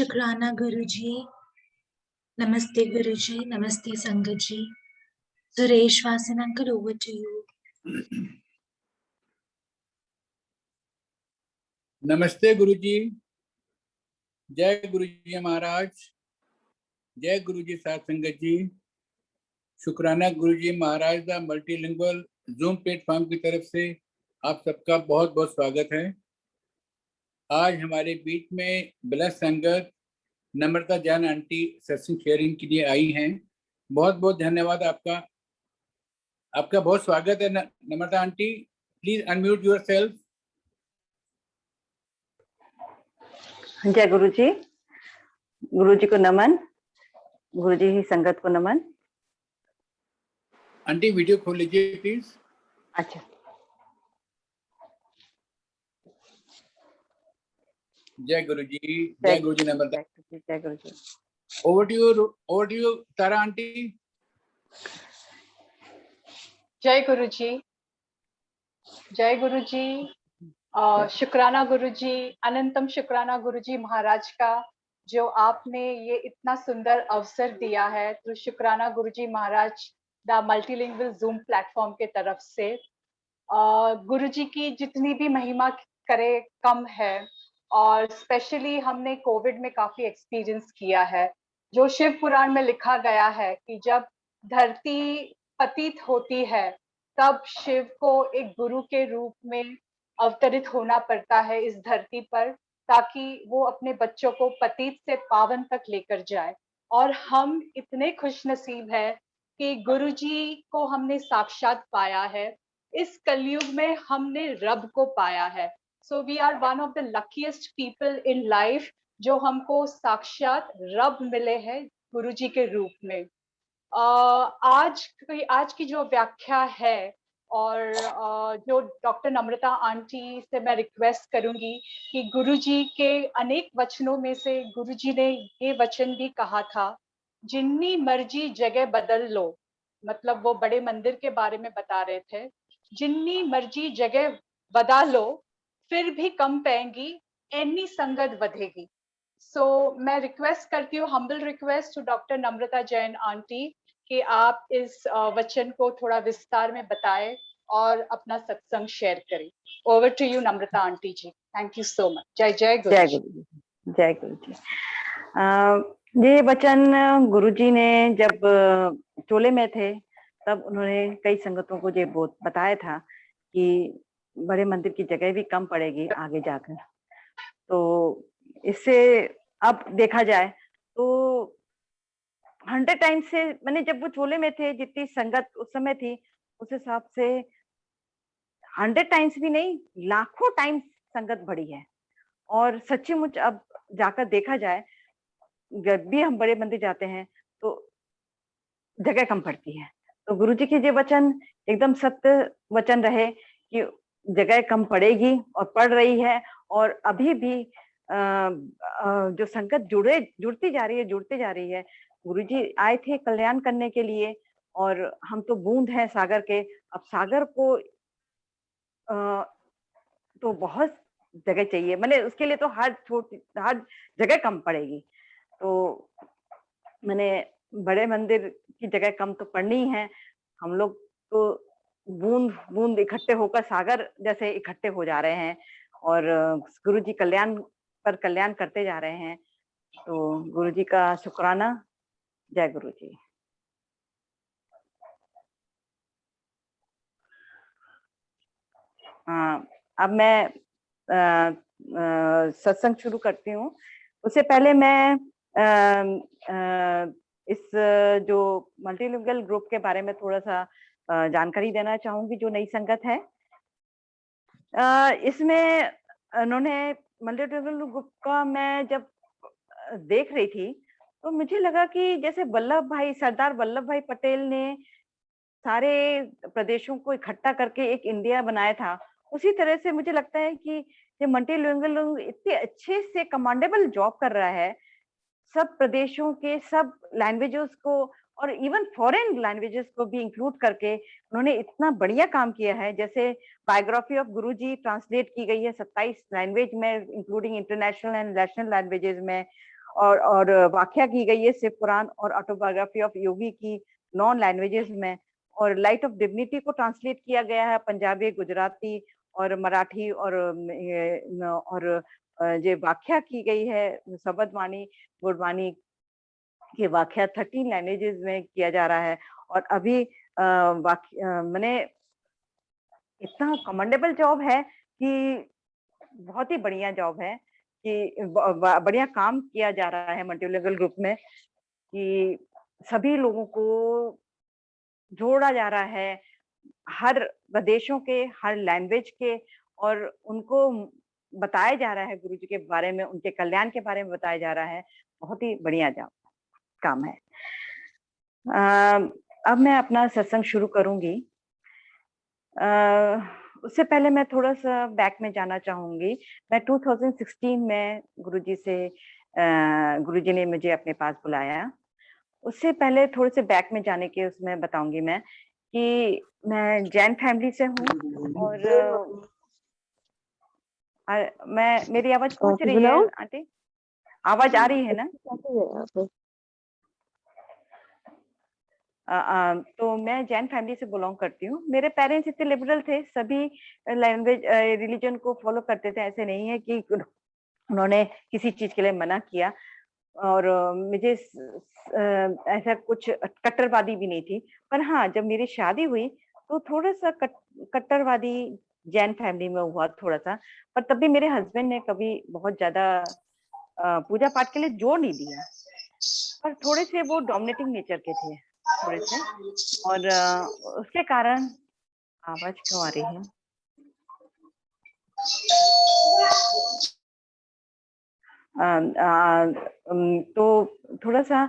शुक्राना गुरुजी। नमस्ते गुरुजी, नमस्ते संगत जी। Suresh Vasan uncle, over to you. नमस्ते गुरुजी। जय गुरुजी महाराज, जय गुरुजी साथ संगत जी। शुक्राना गुरुजी महाराज दा मल्टीलिंगुअल जूम प्लेटफॉर्म की तरफ से आप सबका बहुत बहुत स्वागत है। आज हमारे बीच में ब्लेस संगत नम्रता जैन आंटी सत्संग शेयरिंग के लिए आई हैं। बहुत बहुत धन्यवाद आपका। आपका बहुत स्वागत है नम्रता आंटी। Please unmute yourself. जय गुरुजी। गुरुजी को नमन, गुरुजी ही संगत को नमन। आंटी वीडियो खोल लीजिए प्लीज। अच्छा। जय गुरुजी, जय गुरुजी नम्रता। जय गुरुजी। Over to you, Tara aunty. जय गुरुजी, जय गुरुजी। शुक्राना गुरुजी, अनंतम शुक्राना गुरुजी महाराज का, जो आपने ये इतना सुंदर अवसर दिया है। तो शुक्राना गुरुजी महाराज द मल्टीलिंगुअल जूम प्लेटफॉर्म के तरफ से। गुरुजी की जितनी भी महिमा करे कम है, और स्पेशली हमने कोविड में काफी एक्सपीरियंस किया है। जो शिव पुराण में लिखा गया है कि जब धरती पतित होती है तब शिव को एक गुरु के रूप में अवतरित होना पड़ता है इस धरती पर, ताकि वो अपने बच्चों को पतित से पावन तक लेकर जाए। और हम इतने खुशनसीब हैं कि गुरुजी को हमने साक्षात पाया है। इस कलयुग में हमने रब को पाया है। So we are one of the luckiest people in life, जो हमको साक्षात रब मिले हैं गुरुजी के रूप में। आज की जो व्याख्या है, और जो डॉक्टर नम्रता आंटी से मैं रिक्वेस्ट करूंगी कि गुरुजी के अनेक वचनों में से गुरुजी ने ये वचन भी कहा था, जिन्नी मर्जी जगह बदल लो। मतलब वो बड़े मंदिर के बारे में बता रहे थे। जिन्नी मर्जी जगह बदल लो फिर भी कम पाएंगी, एनी संगत बढ़ेगी। सो मैं रिक्वेस्ट करती हूँ, humble request to doctor Namrata Jain aunty, कि आप इस वचन को थोड़ा विस्तार में बताएं और अपना सत्संग शेयर करें। Over to you Namrata aunty ji. Thank you so much. जय जय गुरु। जय गुरुजी। जय गुरुजी। ये वचन गुरुजी ने जब चोले में थे तब उन्होंने कई संगतों को ये बताया था कि बड़े मंदिर की जगह भी कम पड़ेगी आगे जाकर। तो इससे अब देखा जाए तो 100 टाइम्स से, मैंने जब वो चोले में थे जितनी संगत उस समय थी, उस हिसाब से 100 टाइम्स भी नहीं, लाखों टाइम्स संगत बढ़ी है। और सच्चीमुच अब जाकर देखा जाए, जब भी हम बड़े मंदिर जाते हैं तो जगह कम पड़ती है। तो गुरुजी के ये वचन एकदम सत्य वचन रहे कि जगह कम पड़ेगी और पड़ रही है। और अभी भी जो संगत जुड़ती जा रही है। गुरुजी आए थे कल्याण करने के लिए, और हम तो बूंद हैं सागर के। अब सागर को तो बहुत जगह चाहिए, मैंने उसके लिए तो हर जगह कम पड़ेगी। तो मैंने बड़े मंदिर की जगह कम तो पड़नी ही है। हम लोग तो बूंद बूंद इकट्ठे होकर सागर जैसे इकट्ठे हो जा रहे हैं, और गुरुजी कल्याण पर कल्याण करते जा रहे हैं। तो गुरुजी का शुक्राना। जय गुरुजी। अब मैं सत्संग शुरू करती हूँ। उससे पहले मैं इस जो मल्टीलिंगुअल ग्रुप के बारे में थोड़ा सा जानकारी देना चाहूंगी, जो नई संगत है। इसमें उन्होंने मल्टीलिंगुअल ग्रुप का मैं जब देख रही थी तो मुझे लगा कि जैसे सरदार वल्लभ भाई पटेल ने सारे प्रदेशों को इकट्ठा करके एक इंडिया बनाया था, उसी तरह से मुझे लगता है कि ये मल्टीलिंगुअल इतने अच्छे से कमांडेबल जॉब कर रहा है। सब प्रदेशों के सब लैंग्वेजेस को और इवन फॉरेन लैंग्वेजेस को भी इंक्लूड करके उन्होंने इतना बढ़िया काम किया है। जैसे बायोग्राफी ऑफ गुरुजी ट्रांसलेट की गई है 27 लैंग्वेज में, including international and national languages में। और व्याख्या की गई है शिव पुराण और ऑटोबायोग्राफी ऑफ योगी की 9 लैंग्वेजेस में, और लाइट ऑफ डिग्निटी को ट्रांसलेट किया गया है पंजाबी, गुजराती और मराठी, और जो व्याख्या की गई है शब्दवाणी गुरबाणी की व्याख्या 13 लैंग्वेजेस में किया जा रहा है। और अभी मैंने इतना कमेंडेबल जॉब है कि बहुत ही बढ़िया जॉब है कि बढ़िया काम किया जा रहा है मल्टीलिंगुअल ग्रुप में, कि सभी लोगों को जोड़ा जा रहा है, हर प्रदेशों के, हर लैंग्वेज के, और उनको बताया जा रहा है गुरु जी के बारे में, उनके कल्याण के बारे में बताया जा रहा है। बहुत ही बढ़िया काम है। अब मैं अपना सत्संग शुरू करूंगी। उससे पहले मैं थोड़ा सा बैक में जाना चाहूंगी। मैं 2016 में गुरुजी ने मुझे अपने पास बुलाया। उससे पहले थोड़े से बैक में जाने के उसमें बताऊंगी मैं कि मैं जैन फैमिली से हूँ, और मेरी आवाज पहुंच रही है आंटी? आवाज आ रही है ना? तो मैं जैन फैमिली से बिलोंग करती हूँ। मेरे पेरेंट्स इतने लिबरल थे, सभी लैंग्वेज रिलीजन को फॉलो करते थे। ऐसे नहीं है कि उन्होंने किसी चीज के लिए मना किया, और मुझे ऐसा कुछ कट्टरवादी भी नहीं थी। पर हाँ, जब मेरी शादी हुई तो थोड़ा सा कट्टरवादी जैन फैमिली में हुआ थोड़ा सा, पर तब भी मेरे हस्बैंड ने कभी बहुत ज्यादा पूजा पाठ के लिए जोर नहीं दिया, पर थोड़े से वो डोमिनेटिंग नेचर के थे थोड़े से, और उसके कारण आवाज क्यों आ रही है? तो थोड़ा सा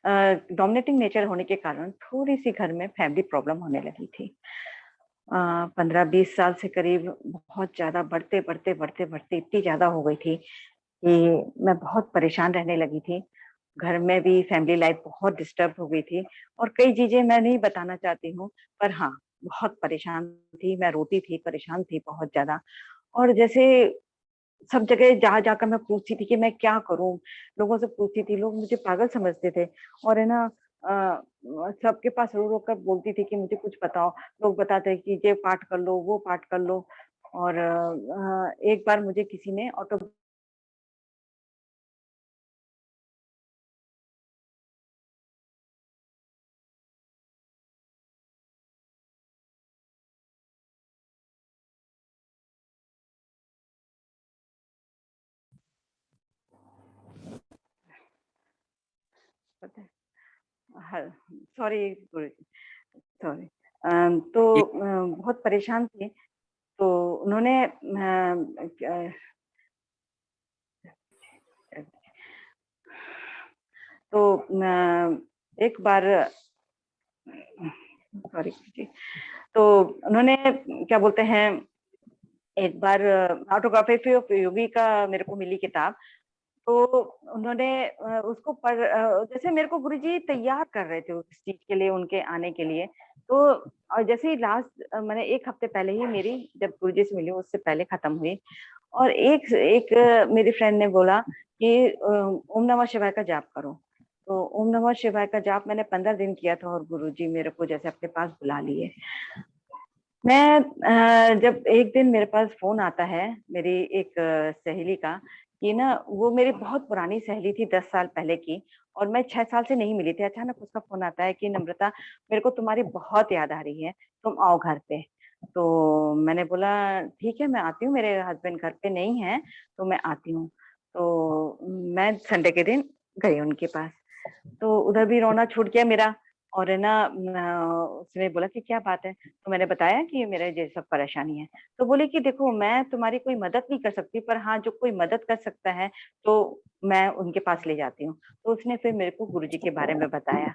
डोमिनेटिंग नेचर होने के कारण थोड़ी सी घर में फैमिली प्रॉब्लम होने लगी थी। 15-20 साल से करीब बहुत ज्यादा बढ़ते बढ़ते बढ़ते बढ़ते इतनी ज्यादा हो गई थी कि मैं बहुत परेशान रहने लगी थी। घर में भी फैमिली लाइफ बहुत डिस्टर्ब हो गई थी, और कई चीजें मैं नहीं बताना चाहती हूँ, पर हाँ, बहुत परेशान थी मैं, रोती थी, परेशान थी बहुत ज्यादा। और जैसे सब जगह जहाँ जाकर मैं पूछती थी कि मैं क्या करूं, लोगों से पूछती थी, लोग मुझे पागल समझते थे, और है ना सबके पास रो रो कर बोलती थी कि मुझे कुछ बताओ। लोग बताते कि ये पाठ कर लो, वो पाठ कर लो। और एक बार मुझे किसी ने ऑटो सॉरी सॉरी, तो बहुत परेशान थी। तो उन्होंने तो एक बार सॉरी जी, तो उन्होंने क्या बोलते हैं, एक बार ऑटोग्राफी ऑफ योगी का मेरे को मिली किताब, तो उन्होंने उसको पढ़ जैसे मेरे को गुरुजी तैयार कर रहे थे उस चीज के लिए, उनके आने के लिए। तो जैसे ही लास्ट मैंने 1 हफ्ते पहले ही मेरी जब गुरुजी से मिली, उससे पहले खत्म हुई, और एक मेरी फ्रेंड ने बोला कि ओम नमः शिवाय का जाप करो। तो ओम नमः शिवाय का जाप मैंने 15 दिन किया था, और गुरुजी मेरे को जैसे अपने पास बुला लिए। मैं जब एक दिन मेरे पास फोन आता है मेरी एक सहेली का, कि ना वो मेरी बहुत पुरानी सहेली थी 10 साल पहले की, और मैं 6 साल से नहीं मिली थी। अचानक उसका फोन आता है कि नम्रता, मेरे को तुम्हारी बहुत याद आ रही है, तुम आओ घर पे। तो मैंने बोला ठीक है, मैं आती हूँ, मेरे हस्बैंड घर पे नहीं है तो मैं आती हूँ। तो मैं संडे के दिन गई उनके पास, तो उधर भी रोना छूट गया मेरा। और है ना उसने बोला कि क्या बात है, तो मैंने बताया कि मेरे ये सब परेशानी है। तो बोले कि देखो, मैं तुम्हारी कोई मदद नहीं कर सकती, पर हाँ, जो कोई मदद कर सकता है तो मैं उनके पास ले जाती हूँ। तो उसने फिर मेरे को गुरुजी के बारे में बताया,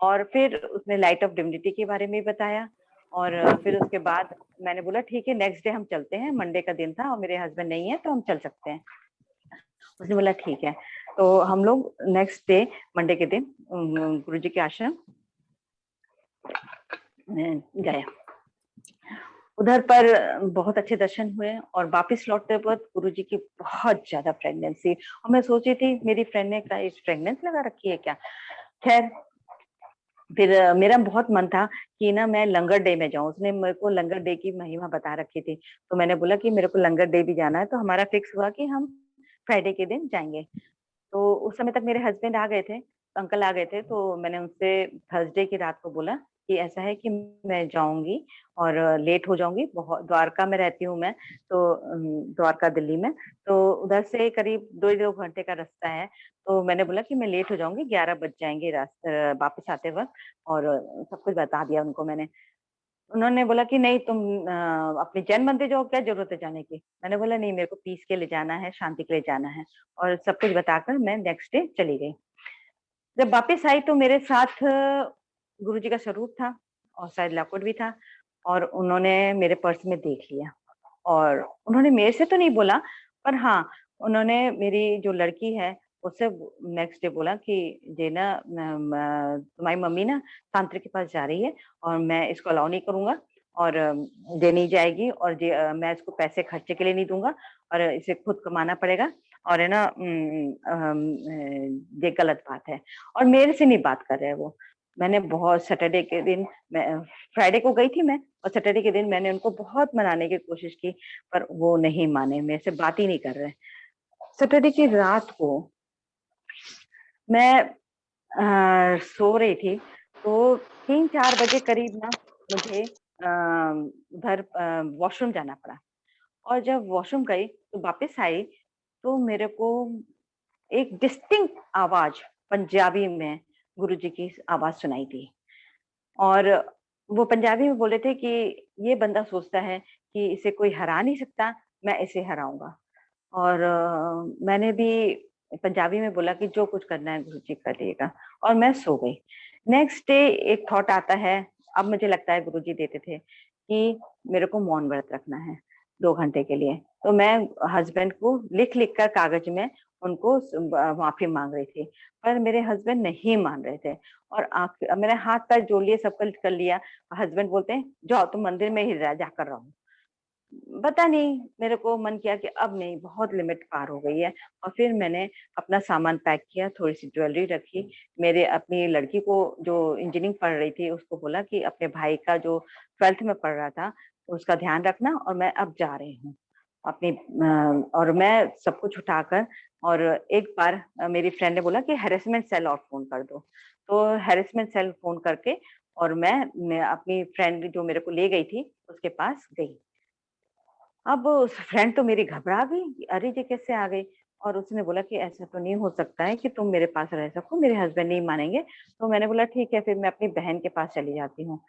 और फिर उसने लाइट ऑफ डिविनिटी के बारे में बताया। और फिर उसके बाद मैंने बोला ठीक है, नेक्स्ट डे हम चलते हैं। मंडे का दिन था और मेरे हस्बैंड नहीं है, तो हम चल सकते हैं। उसने बोला ठीक है। तो हम लोग नेक्स्ट डे मंडे के दिन गुरुजी के आश्रम गया। उधर पर बहुत अच्छे दर्शन हुए और वापस लौटते वक्त गुरुजी की बहुत ज्यादा प्रेगनेंसी, और मैं सोची थी मेरी फ्रेंड ने कहा इस प्रेगनेंस लगा रखी है क्या। खैर फिर मेरा बहुत मन था कि ना मैं लंगर डे में जाऊं, उसने मेरे को लंगर डे की महिमा बता रखी थी, तो मैंने बोला कि मेरे को लंगर डे भी जाना है, तो हमारा फिक्स हुआ कि हम फ्राइडे के दिन जाएंगे। तो उस समय तक मेरे हस्बैंड आ गए थे, अंकल आ गए थे, तो मैंने उनसे थर्सडे की रात को बोला कि ऐसा है कि मैं जाऊंगी और लेट हो जाऊंगी, बहुत द्वारका में रहती हूँ मैं, तो द्वारका दिल्ली में, तो उधर से करीब 2 घंटे का रास्ता है, तो मैंने बोला कि मैं लेट हो जाऊंगी, 11 बज जाएंगे रास्ते वापस आते वक्त, और सब कुछ बता दिया उनको मैंने। उन्होंने बोला कि नहीं तुम अपने जैन मंदिर जाओ, क्या जरूरत है जाने की। मैंने बोला नहीं, मेरे को पीस के लिए जाना है, शांति के लिए जाना है, और सब कुछ बताकर मैं नेक्स्ट डे चली गई। जब वापस आई तो मेरे साथ गुरुजी का स्वरूप था और शायद लॉकेट भी था, और उन्होंने मेरे पर्स में देख लिया, और उन्होंने मेरे से तो नहीं बोला, पर हाँ उन्होंने मेरी जो लड़की है उससे नेक्स्ट डे बोला कि जे ना तुम्हारी मम्मी ना तांत्रिक के पास जा रही है और मैं इसको अलाउ नहीं करूंगा, और जे नहीं जाएगी, और मैं इसको पैसे खर्चे के लिए नहीं दूंगा, और इसे खुद कमाना पड़ेगा, और है ना ये गलत बात है, और मेरे से नहीं बात कर रहे हैं वो। मैंने बहुत सैटरडे के दिन, मैं फ्राइडे को गई थी मैं, और सैटरडे के दिन मैंने उनको बहुत मनाने की कोशिश की, पर वो नहीं माने, मेरे से बात ही नहीं कर रहे। सैटरडे की रात को मैं सो रही थी, तो 3-4 बजे करीब ना मुझे उधर वॉशरूम जाना पड़ा, और जब वॉशरूम गई तो वापस आई, तो मेरे को एक डिस्टिंक्ट आवाज पंजाबी में गुरुजी की आवाज सुनाई दी, और वो पंजाबी में बोल रहे थे कि ये बंदा सोचता है कि इसे कोई हरा नहीं सकता, मैं इसे हराऊंगा। और मैंने भी पंजाबी में बोला कि जो कुछ करना है गुरुजी करिएगा, और मैं सो गई। नेक्स्ट डे एक थॉट आता है, अब मुझे लगता है गुरुजी देते थे कि मेरे को मौन व्रत रखना है 2 घंटे के लिए, तो मैं हस्बैंड को लिख लिख कर कागज में उनको माफी मांग रही थी, पर मेरे हस्बैंड नहीं मान रहे थे, और मैंने हाथ पैर जोड़ लिए, सब कुछ कर लिया। हस्बैंड बोलते हैं जाओ तुम मंदिर में ही जाकर रहो। पता नहीं मेरे को मन किया कि अब नहीं, बहुत लिमिट पार हो गई है, और फिर मैंने अपना सामान पैक किया, थोड़ी सी ज्वेलरी रखी, मेरे अपनी लड़की को जो इंजीनियरिंग पढ़ रही थी उसको बोला कि अपने भाई का जो 12th में पढ़ रहा था उसका ध्यान रखना, और मैं अब जा रही हूँ अपनी और मैं सब कुछ उठाकर, और एक बार मेरी फ्रेंड ने बोला कि हैरेसमेंट सेल और फोन कर दो, तो हैरेसमेंट सेल फोन करके, और मैं अपनी फ्रेंड जो मेरे को ले गई थी उसके पास गई। अब उस फ्रेंड तो मेरी घबरा गई कि अरे ये कैसे आ गई, और उसने बोला कि ऐसा तो नहीं हो सकता है कि तुम मेरे पास रह सको, मेरे हस्बैंड नहीं मानेंगे। तो मैंने बोला ठीक है, फिर मैं अपनी बहन के पास चली जाती हूँ।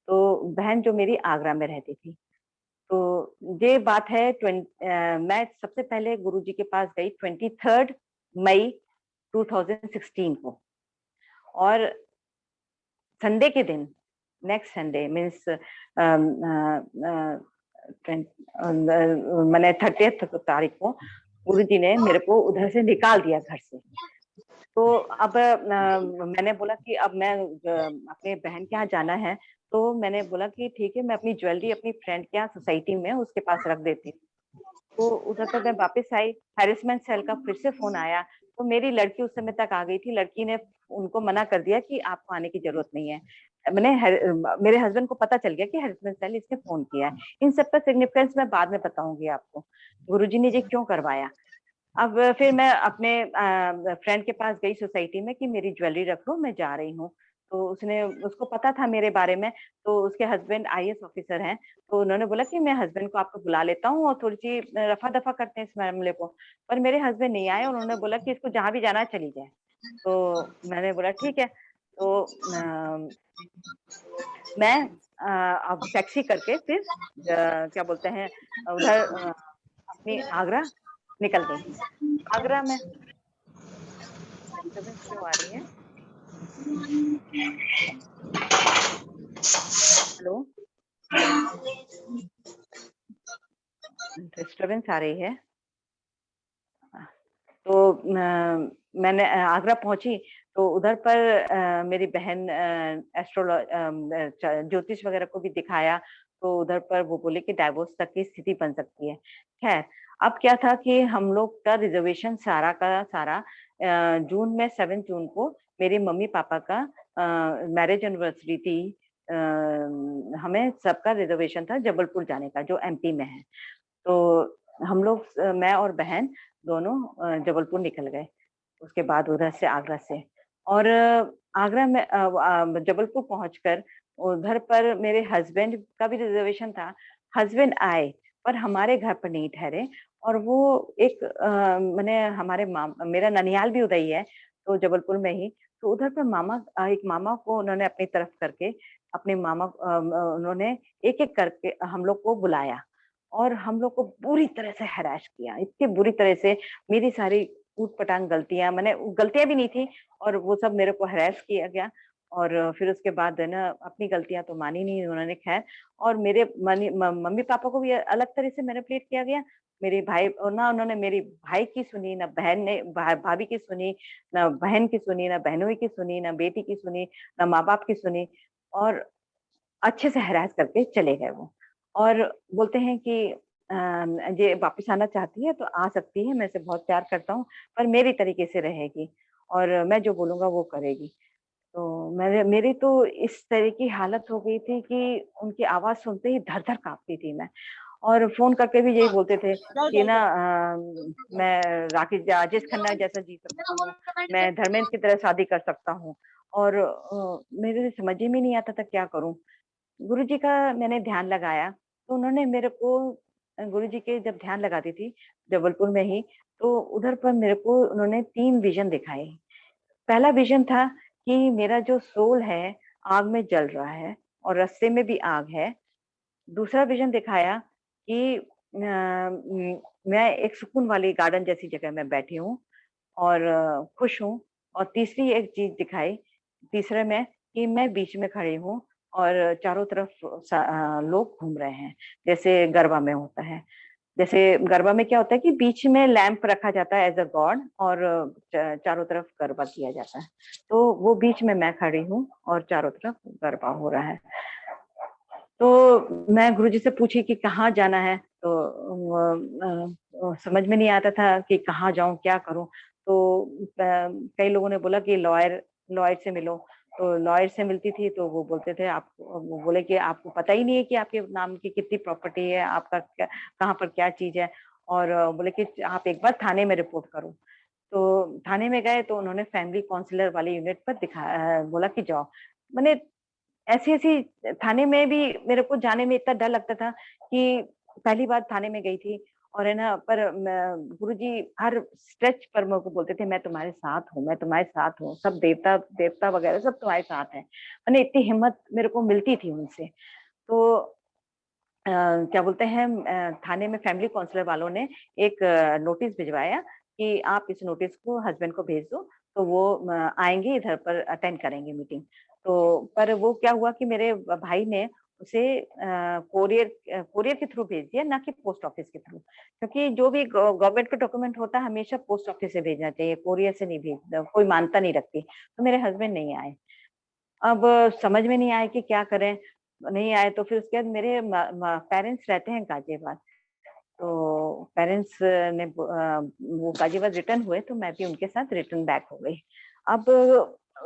तो बहन जो मेरी आगरा में रहती थी, तो ये बात है मैं सबसे पहले गुरुजी के पास गई 23 मई 2016 को, और संडे के दिन, नेक्स्ट संडे मीन्स मैंने 30 तारीख को गुरुजी ने मेरे को उधर से निकाल दिया घर से। तो अब मैंने बोला कि अब मैं अपने बहन के यहाँ जाना है, तो मैंने बोला कि ठीक है, मैं अपनी ज्वेलरी अपनी फ्रेंड के यहाँ सोसाइटी में उसके पास रख देती हूँ। तो उधर पर मैं वापस आई, हैरेसमेंट सेल का फिर से फोन आया, तो मेरी लड़की उस समय तक आ गई थी, लड़की ने उनको मना कर दिया कि आपको आने की जरूरत नहीं है। मेरे हस्बैंड को पता चल गया कि हैरेसमेंट सेल इसने फोन किया है। इन सब का सिग्निफिकेंस मैं बाद में बताऊंगी आपको, गुरुजी ने ये क्यों करवाया। अब फिर मैं अपने फ्रेंड के पास गई सोसाइटी में कि मेरी ज्वेलरी रख लो, मैं जा रही हूँ। तो उसको पता था मेरे बारे में, तो उसके हस्बैंड आईएएस ऑफिसर हैं, तो उन्होंने बोला कि मैं हस्बैंड को आपको बुला लेता हूँ और थोड़ी सी रफा दफा करते हैं इस मामले को। पर मेरे हस्बैंड नहीं आए, उन्होंने बोला कि इसको जहाँ भी जाना है चली जाए। तो मैंने बोला ठीक है, तो मैं अब टैक्सी करके फिर क्या बोलते हैं उधर अपनी आगरा निकल गई। आगरा में डिस्टर्बेंस क्यों आ रही है? हेलो, डिस्टर्बेंस आ रही है। तो मैंने आगरा पहुंची, तो उधर पर मेरी बहन ज्योतिष वगैरह को भी दिखाया, तो उधर पर वो बोले कि डाइवोर्स तक की स्थिति बन सकती है। खैर, अब क्या था कि हम लोग का रिजर्वेशन सारा का सारा जून में 7 जून को मेरे मम्मी-पापा का मैरिज एनिवर्सरी थी। हमें सबका रिजर्वेशन था जबलपुर जाने का, जो एमपी में है। तो हम लोग मैं और बहन दोनों जबलपुर निकल गए। उसके बाद उधर से आगरा से, और आगरा में जबलपुर पहुंचकर उधर पर मेरे हस्बैंड का भी रिजर्वेशन था। हस्बैंड आए पर हमारे घर पर नहीं ठहरे, और वो एक मैंने हमारे मेरा ननिहाल भी उधर ही है, तो जबलपुर में ही। तो उधर पर एक मामा को उन्होंने अपनी तरफ करके अपने उन्होंने एक-एक करके हम लोग को बुलाया, और हम लोग को बुरी तरह से हैरेस किया। इतनी बुरी तरह से मेरी सारी ऊट-पटांग गलतियाँ, मैंने गलतियाँ भी नहीं थी, और वो सब मेरे को हैरेस किया गया। और फिर उसके बाद है ना, अपनी गलतियाँ तो मानी नहीं उन्होंने, खैर। और मेरे मम्मी-पापा को भी अलग तरह से मैनिपुलेट किया गया। मेरे भाई, और ना उन्होंने मेरी भाई की सुनी, ना बहन ने भाभी की सुनी, ना बहन की सुनी, ना बहनोई की सुनी, ना बेटी की सुनी, ना माँ-बाप की सुनी, और अच्छे से हैरेस करके चले गए वो। और बोलते हैं कि ये वापस आना चाहती है तो आ सकती है, मैं इसे बहुत प्यार करता हूँ, पर मेरी तरीके से रहेगी, और मैं जो बोलूँगा वो करेगी। तो मेरी तो इस तरह की हालत हो गई थी कि उनकी आवाज़ सुनते ही धर-धर काँपती थी मैं। और फ़ोन करके भी यही बोलते थे कि ना मैं राजेश खन्ना जैसा जी सकता हूँ, मैं धर्मेंद्र की तरह शादी कर सकता हूँ, और मेरे समझ ही में नहीं आता था क्या करूँ? गुरुजी का मैंने ध्यान लगाया, तो उन्होंने मेरे को गुरुजी के जब ध्यान लगाती थी, जबलपुर में ही, तो उधर पर मेरे को उन्होंने 3 विज़न दिखाए। पहला विज़न था कि मेरा जो सोल है, आग में जल रहा है, और रास्ते में भी आग है। दूसरा विज़न दिखाया कि मैं एक सुकून वाली गार्डन जैसी जगह में बैठी हूँ, और खुश हूँ। और तीसरी एक चीज़ दिखाई, तीसरे में, कि मैं बीच में खड़ी हूँ, और चारों तरफ लोग घूम रहे हैं, जैसे गरबा में होता है। जैसे गरबा में क्या होता है कि बीच में लैंप रखा जाता है एज़ अ गॉड, और चारों तरफ गरबा किया जाता है। तो वो बीच में मैं खड़ी हूँ, और चारों तरफ गरबा हो रहा है। तो मैं गुरुजी से पूछी कि कहाँ जाना है? तो समझ में नहीं आता था कि कहाँ जाऊँ, क्या करूँ? तो कई लोगों ने बोला कि लॉयर लॉयर से मिलो। तो लॉयर से मिलती थी तो वो बोलते थे, आप वो बोले कि आपको पता ही नहीं है कि आपके नाम की कितनी प्रॉपर्टी है, आपका क्या, कहाँ पर क्या चीज़ है, और बोले कि आप एक बार थाने में रिपोर्ट करो। तो थाने में गए तो उन्होंने फैमिली काउंसलर वाले यूनिट पर बोला कि जाओ। मैंने ऐसी-ऐसी थाने में भी मेरे को जाने में इतना डर लगता था कि पहली बार थाने में गई थी, और है ना, पर गुरुजी हर स्ट्रेच पर मेरे को बोलते थे, मैं तुम्हारे साथ हूँ, मैं तुम्हारे साथ हूँ, सब देवता देवता वगैरह सब तुम्हारे साथ हैं। मैंने इतनी हिम्मत मेरे को मिलती थी उनसे। तो क्या बोलते हैं, थाने में फैमिली काउंसलर वालों ने एक नोटिस भिजवाया कि आप इस नोटिस को हस्बैंड को भेज दो, तो वो आएँगे इधर पर अटेंड करेंगे मीटिंग। तो पर वो क्या हुआ कि मेरे भाई ने उसे कोरियर के थ्रू भेज दिया, ना कि पोस्ट ऑफिस के थ्रू। क्योंकि जो भी गवर्नमेंट का डॉक्यूमेंट होता है हमेशा पोस्ट ऑफिस से भेजना चाहिए, कोरियर से नहीं भेजना, कोई मान्यता नहीं रखती। तो मेरे हस्बैंड नहीं आए। अब समझ में नहीं आया कि क्या करें? नहीं आए तो फिर उसके बाद मेरे म म पेरेंट्स रहते हैं गाज़ियाबाद, तो पेरेंट्स ने वो गाज़ियाबाद रिटर्न हुए तो मैं भी उनके साथ रिटर्न बैक हो गई। अब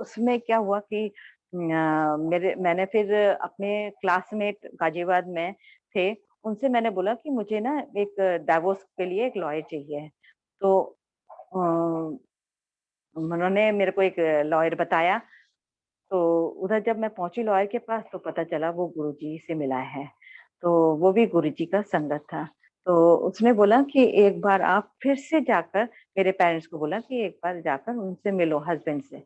उसमें क्या हुआ कि मैंने फिर अपने क्लासमेट गाज़ियाबाद में थे, उनसे मैंने बोला कि मुझे ना एक डिवोर्स के लिए एक लॉयर चाहिए है। तो अ, उन्होंने मेरे को एक लॉयर बताया। तो उधर जब मैं पहुँची लॉयर के पास तो पता चला वो गुरुजी से मिला है। तो वो भी गुरुजी का संगत था। तो उसने बोला कि एक बार आप फिर से जाकर, मेरे पेरेंट्स को बोला कि एक बार जाकर उनसे मिलो हस्बैंड से।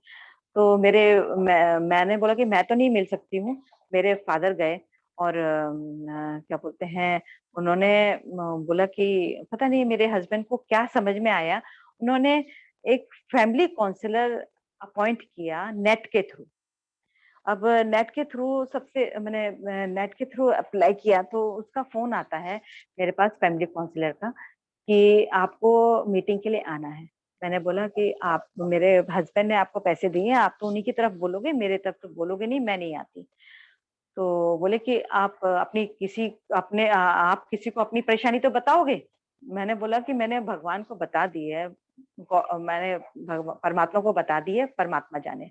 तो मैंने बोला कि मैं तो नहीं मिल सकती हूँ। मेरे फादर गए, और क्या बोलते हैं, उन्होंने बोला कि पता नहीं मेरे हस्बैंड को क्या समझ में आया, उन्होंने एक फैमिली काउंसलर अपॉइंट किया नेट के थ्रू। अब नेट के थ्रू मैंने नेट के थ्रू अप्लाई किया तो उसका फ़ोन आता है मेरे पास फैमिली काउंसलर का कि आपको मीटिंग के लिए आना है। मैंने बोला कि आप, मेरे हस्बैंड ने आपको पैसे दिए हैं, आप तो उन्हीं की तरफ बोलोगे, मेरे तरफ तो बोलोगे नहीं, मैं नहीं आती। तो बोले कि आप आप किसी को अपनी परेशानी तो बताओगे? मैंने बोला कि मैंने भगवान को बता दी है, मैंने परमात्मा को बता दी है, परमात्मा जाने।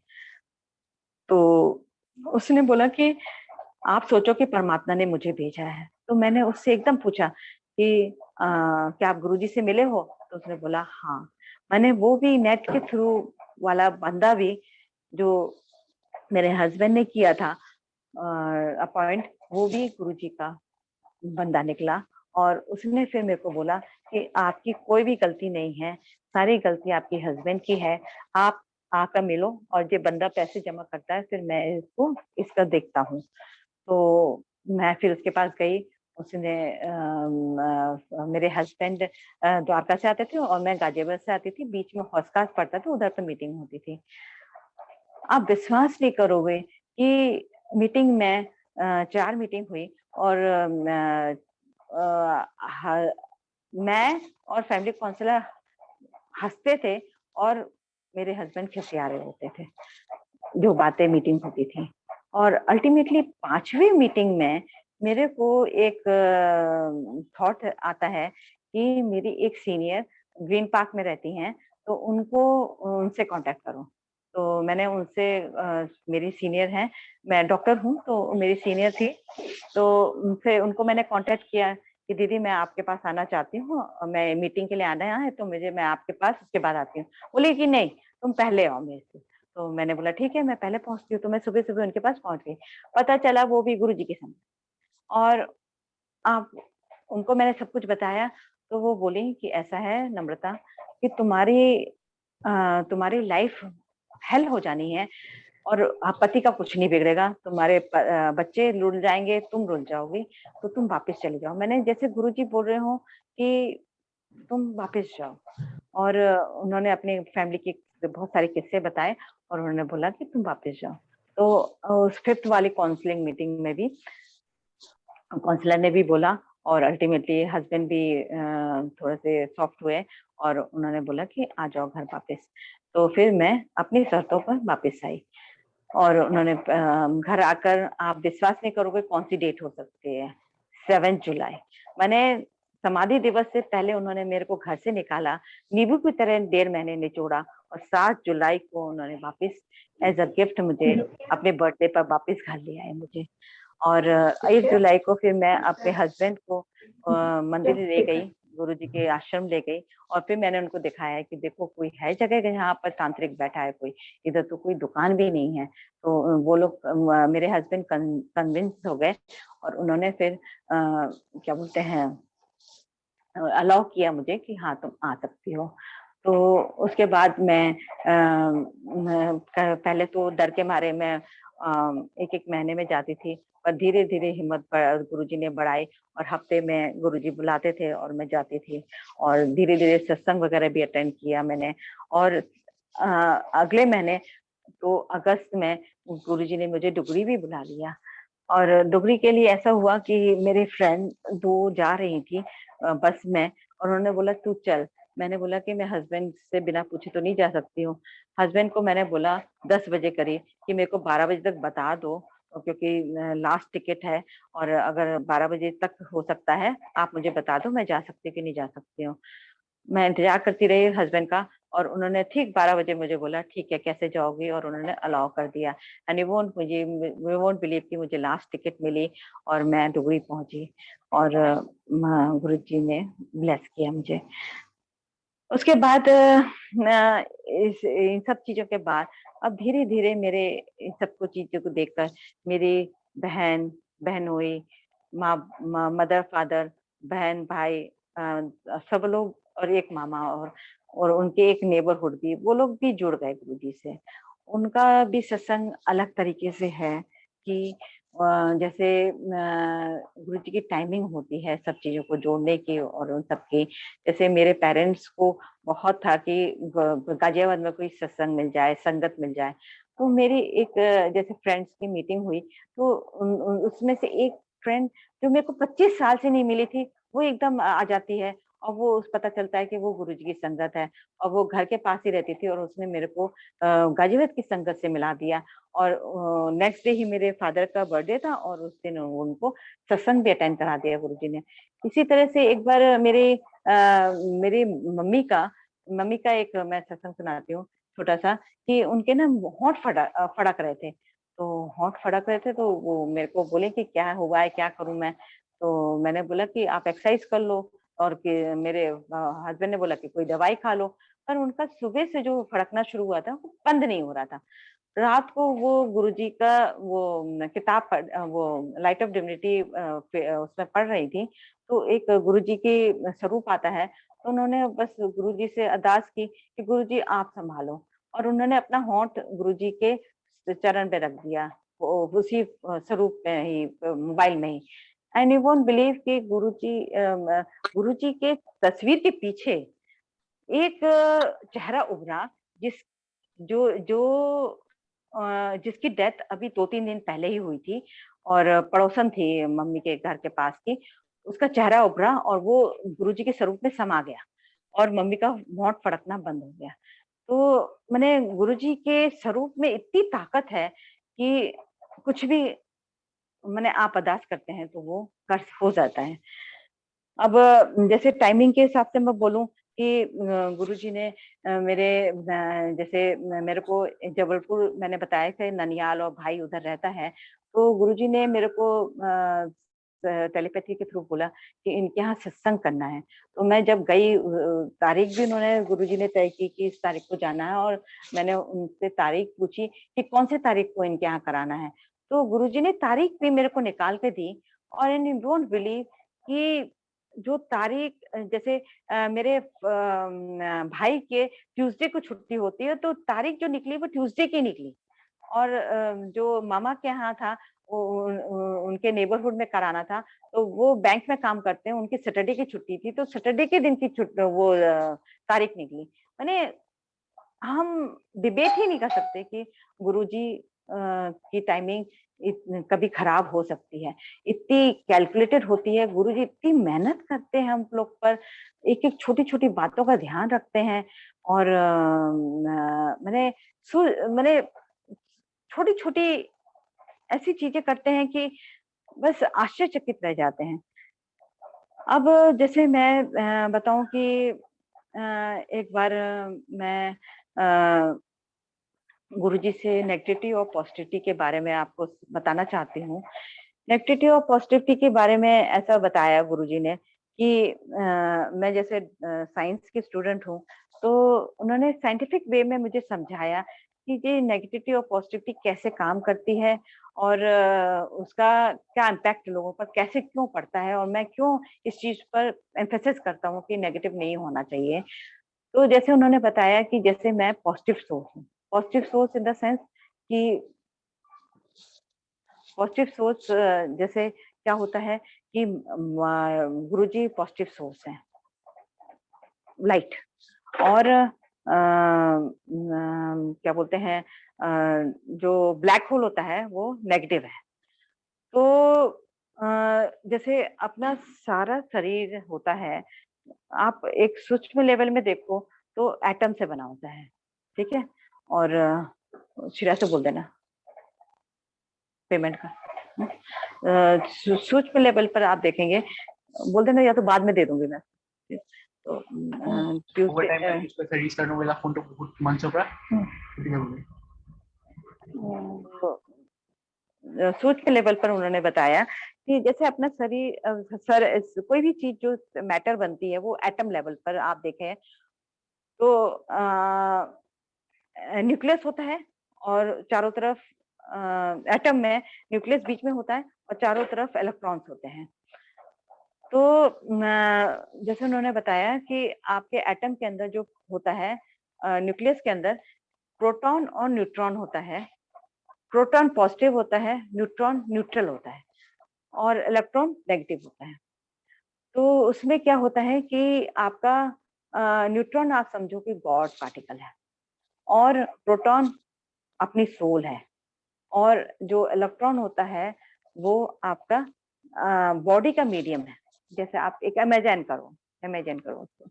तो उसने बोला कि आप सोचो कि परमात्मा ने मुझे भेजा है। तो मैंने उससे एकदम पूछा कि क्या आप गुरुजी से मिले हो? तो उसने बोला हाँ। मैंने वो भी नेट के थ्रू वाला बंदा भी जो मेरे हस्बैंड ने किया था अपॉइंट, वो भी गुरुजी का बंदा निकला। और उसने फिर मेरे को बोला कि आपकी कोई भी गलती नहीं है, सारी गलती आपके हस्बैंड की है। आप आकर मिलो और ये बंदा पैसे जमा करता है, फिर मैं इसका देखता हूँ। तो मैं फिर उसके पास गई। उसने मेरे हस्बैंड द्वारका से आते थे और मैं गाजियाबाद से आती थी, बीच में हौसखास पड़ता था, उधर पे मीटिंग होती थी। आप विश्वास नहीं करोगे कि मीटिंग में 4 मीटिंग हुई और मैं और फैमिली काउंसलर हंसते थे और मेरे हस्बैंड खिसिया रहे होते थे, जो बातें मीटिंग होती थी। और अल्टीमेटली 5वीं मीटिंग में मेरे को एक थॉट आता है कि मेरी एक सीनियर ग्रीन पार्क में रहती हैं, तो उनसे कांटेक्ट करो। तो मैंने उनसे मेरी सीनियर हैं, मैं डॉक्टर हूँ, तो मेरी सीनियर थी, तो उनको मैंने कांटेक्ट किया कि दीदी मैं आपके पास आना चाहती हूँ, मैं मीटिंग के लिए आना है, तो मैं आपके पास उसके बाद आती हूँ। बोली कि नहीं, तुम पहले आओ मेरे से। तो मैंने बोला ठीक है, मैं पहले पहुंचती हूँ। तो मैं सुबह-सुबह उनके पास पहुंच गई। पता चला वो भी गुरुजी के संग। और आप उनको मैंने सब कुछ बताया, तो वो बोली कि ऐसा है नम्रता कि तुम्हारी लाइफ हेल हो जानी है और पति का कुछ नहीं बिगड़ेगा, तुम्हारे बच्चे रुल जाएँगे, तुम रुल जाओगी, तो तुम वापस चले जाओ। मैंने जैसे गुरुजी बोल रहे हो कि तुम वापस जाओ। और उन्होंने अपनी फैमिली के बहुत सारे किस्से बताए और उन्होंने बोला कि तुम वापस जाओ। तो उस 5th वाली काउंसलिंग मीटिंग में भी काउंसलर ने भी बोला और अल्टीमेटली हस्बैंड भी थोड़े से सॉफ्ट हुए और उन्होंने बोला कि आ जाओ घर वापस। तो फिर मैं अपनी शर्तों पर वापस आई और उन्होंने घर आकर, आप विश्वास नहीं करोगे कौन सी डेट हो सकती है, 7 जुलाई। मैंने समाधि दिवस से पहले उन्होंने मेरे को घर से निकाला, नींबू की तरह 1.5 महीने निचोड़ा और 7 जुलाई को उन्होंने वापस एज अ गिफ्ट मुझे अपने बर्थडे पर वापस घर ले आए मुझे। और 8 जुलाई को फिर मैं अपने हस्बैंड को मंदिर ले गई, गुरुजी के आश्रम ले गई और फिर मैंने उनको दिखाया कि देखो कोई है जगह जहाँ पर तांत्रिक बैठा है कोई, इधर तो कोई दुकान भी नहीं है। तो वो लोग मेरे हस्बैंड कन्विंस हो गए और उन्होंने फिर क्या बोलते हैं, अलाउ किया मुझे कि हाँ तुम आ सकती हो। तो उसके बाद पहले तो डर के मारे मैं एक महीने में जाती थी, पर धीरे धीरे हिम्मत गुरुजी ने बढ़ाई और हफ्ते में गुरुजी बुलाते थे और मैं जाती थी और धीरे धीरे सत्संग वगैरह भी अटेंड किया मैंने। और अगले महीने तो अगस्त में गुरुजी ने मुझे डुगरी भी बुला लिया। और डुगरी के लिए ऐसा हुआ कि मेरे फ्रेंड 2 जा रही थी बस में और उन्होंने बोला तू चल। मैंने बोला कि मैं हस्बैंड से बिना पूछे तो नहीं जा सकती हूँ। हस्बैंड को मैंने बोला 10 बजे करीब कि मेरे को 12 बजे तक बता दो, क्योंकि लास्ट टिकट है और अगर 12 बजे तक हो सकता है आप मुझे बता दो, मैं जा सकती हूँ कि नहीं जा सकती हूँ। मैं इंतजार करती रही हस्बैंड का और उन्होंने ठीक 12 बजे मुझे बोला ठीक है कैसे जाओगी, और उन्होंने अलाउ कर दिया। एंड यू वोंट बिलीव कि मुझे लास्ट टिकट मिली और मैं डुगरी पहुंची और गुरुजी ने ब्लेस किया मुझे। उसके बाद इन सब चीजों के बाद अब धीरे धीरे मेरे इन सबको चीजों को देखकर मेरी बहन बहनोई मदर फादर बहन भाई सब लोग और एक मामा और उनके एक नेबरहुड भी, वो लोग भी जुड़ गए गुरुजी से। उनका भी सत्संग अलग तरीके से है कि जैसे गुरुजी की टाइमिंग होती है सब चीजों को जोड़ने की और उन सबकी। जैसे मेरे पेरेंट्स को बहुत था कि गाजियाबाद में कोई सत्संग मिल जाए, संगत मिल जाए। तो मेरी एक जैसे फ्रेंड्स की मीटिंग हुई तो उसमें से एक फ्रेंड जो मेरे को 25 साल से नहीं मिली थी, वो एकदम आ जाती है और वो पता चलता है कि वो गुरुजी की संगत है, और वो घर के पास ही रहती थी, और उसने मेरे को गाजीपुर की संगत से मिला दिया। और नेक्स्ट डे ही मेरे फादर का बर्थडे था, और उस दिन उनको सत्संग भी अटेंड करा दिया गुरुजी ने। इसी तरह से एक बार मेरी मम्मी का एक मैं सत्संग सुनाती हूँ छोटा सा, कि उनके ना होंठ फड़क रहे थे। तो होंठ फड़क रहे थे, तो वो मेरे को बोले कि क्या हुआ है, क्या करूं मैं। तो मैंने बोला कि आप एक्सरसाइज कर लो, और कि मेरे हस्बैंड ने बोला कि कोई दवाई खा लो। पर उनका सुबह से जो फड़कना शुरू हुआ था वो बंद नहीं हो रहा था। रात को वो गुरुजी का वो किताब वो लाइट ऑफ डिविनिटी उसमें पढ़ रही थी। तो एक गुरुजी के स्वरूप आता है, तो उन्होंने बस गुरुजी से अरदास की कि गुरुजी आप संभालो, और उन्होंने अपना होंठ गुरुजी के चरण पे रख दिया, उसी स्वरूप में ही, मोबाइल में ही। एंड यू वोंट बिलीव कि गुरुजी के तस्वीर के पीछे एक चेहरा उभरा, जिस जो जो जिसकी डेथ अभी 2-3 दिन पहले ही हुई थी, और पड़ोसन थी मम्मी के घर के पास की। उसका चेहरा उभरा और वो गुरुजी के स्वरूप में समा गया, और मम्मी का होंठ फड़कना बंद हो गया। तो मैंने गुरुजी के स्वरूप में इतनी ताकत है कि कुछ भी मैंने आप अरदास करते हैं तो वो कर हो जाता है। अब जैसे टाइमिंग के हिसाब से मैं बोलूँ कि गुरुजी ने जैसे मेरे को जबलपुर मैंने बताया कि ननियाल और भाई उधर रहता है, तो गुरुजी ने मेरे को टेलीपैथी के थ्रू बोला कि इनके यहाँ सत्संग करना है। तो मैं जब गई, तारीख भी उन्होंने गुरुजी ने तय की कि इस तारीख को जाना है, और मैंने उनसे तारीख पूछी कि कौन सी तारीख को इनके यहाँ कराना है। तो गुरुजी ने तारीख भी मेरे को निकाल के दी, और यू डोंट बिलीव कि जो तारीख जैसे मेरे भाई के ट्यूसडे को छुट्टी होती है, तो तारीख जो निकली वो ट्यूसडे की निकली। और जो मामा के यहाँ था, उनके नेबरहुड में कराना था, तो वो बैंक में काम करते हैं, उनकी सैटरडे की छुट्टी थी, तो सैटरडे के दिन की वो तारीख निकली। माने हम डिबेट ही नहीं कर सकते कि गुरुजी की टाइमिंग कभी खराब हो सकती है, इतनी कैलकुलेटेड होती है। गुरुजी इतनी मेहनत करते हैं हम लोग पर, एक एक छोटी छोटी बातों का ध्यान रखते हैं, और मैंने मैंने छोटी छोटी ऐसी चीजें करते हैं कि बस आश्चर्यचकित रह जाते हैं। अब जैसे मैं बताऊं कि एक बार मैं गुरुजी से नेगेटिविटी और पॉजिटिविटी के बारे में आपको बताना चाहती हूँ। नेगेटिविटी और पॉजिटिविटी के बारे में ऐसा बताया गुरुजी ने कि मैं जैसे साइंस की स्टूडेंट हूँ, तो उन्होंने साइंटिफिक वे में मुझे समझाया कि ये नेगेटिविटी और पॉजिटिविटी कैसे काम करती है, और उसका क्या इम्पैक्ट लोगों पर कैसे क्यों पड़ता है, और मैं क्यों इस चीज पर एम्फेसिस करता हूँ कि नेगेटिव नहीं होना चाहिए। तो जैसे उन्होंने बताया कि जैसे मैं पॉजिटिव सोच हूँ, पॉजिटिव सोच इन द सेंस कि पॉजिटिव सोच जैसे क्या होता है कि गुरुजी पॉजिटिव सोच है, लाइट, और क्या बोलते हैं, जो ब्लैक होल होता है वो नेगेटिव है। तो जैसे अपना सारा शरीर होता है, आप एक सूक्ष्म लेवल में देखो तो एटम से बना होता है, ठीक है। और शिरा से बोल देना पेमेंट का। सूक्ष्म लेवल पर आप देखेंगे, बोल देना या तो बाद में दे दूंगी मैं। तो सूक्ष्म लेवल पर उन्होंने बताया कि जैसे अपना शरीर कोई भी चीज जो मैटर बनती है वो एटम लेवल पर आप देखें तो न्यूक्लियस होता है, और चारों तरफ एटम में न्यूक्लियस बीच में होता है, और चारों तरफ इलेक्ट्रॉन्स होते हैं। तो जैसे उन्होंने बताया कि आपके एटम के अंदर जो होता है, न्यूक्लियस के अंदर प्रोटॉन और न्यूट्रॉन होता है। प्रोटॉन पॉजिटिव होता है, न्यूट्रॉन न्यूट्रल होता है, और इलेक्ट्रॉन नेगेटिव होता है। तो उसमें क्या होता है कि आपका न्यूट्रॉन आप समझो कि गॉड पार्टिकल है, और प्रोटॉन अपनी सोल है, और जो इलेक्ट्रॉन होता है वो आपका बॉडी का मीडियम है। जैसे आप एक इमेजिन करो इमेजिन करो उसको।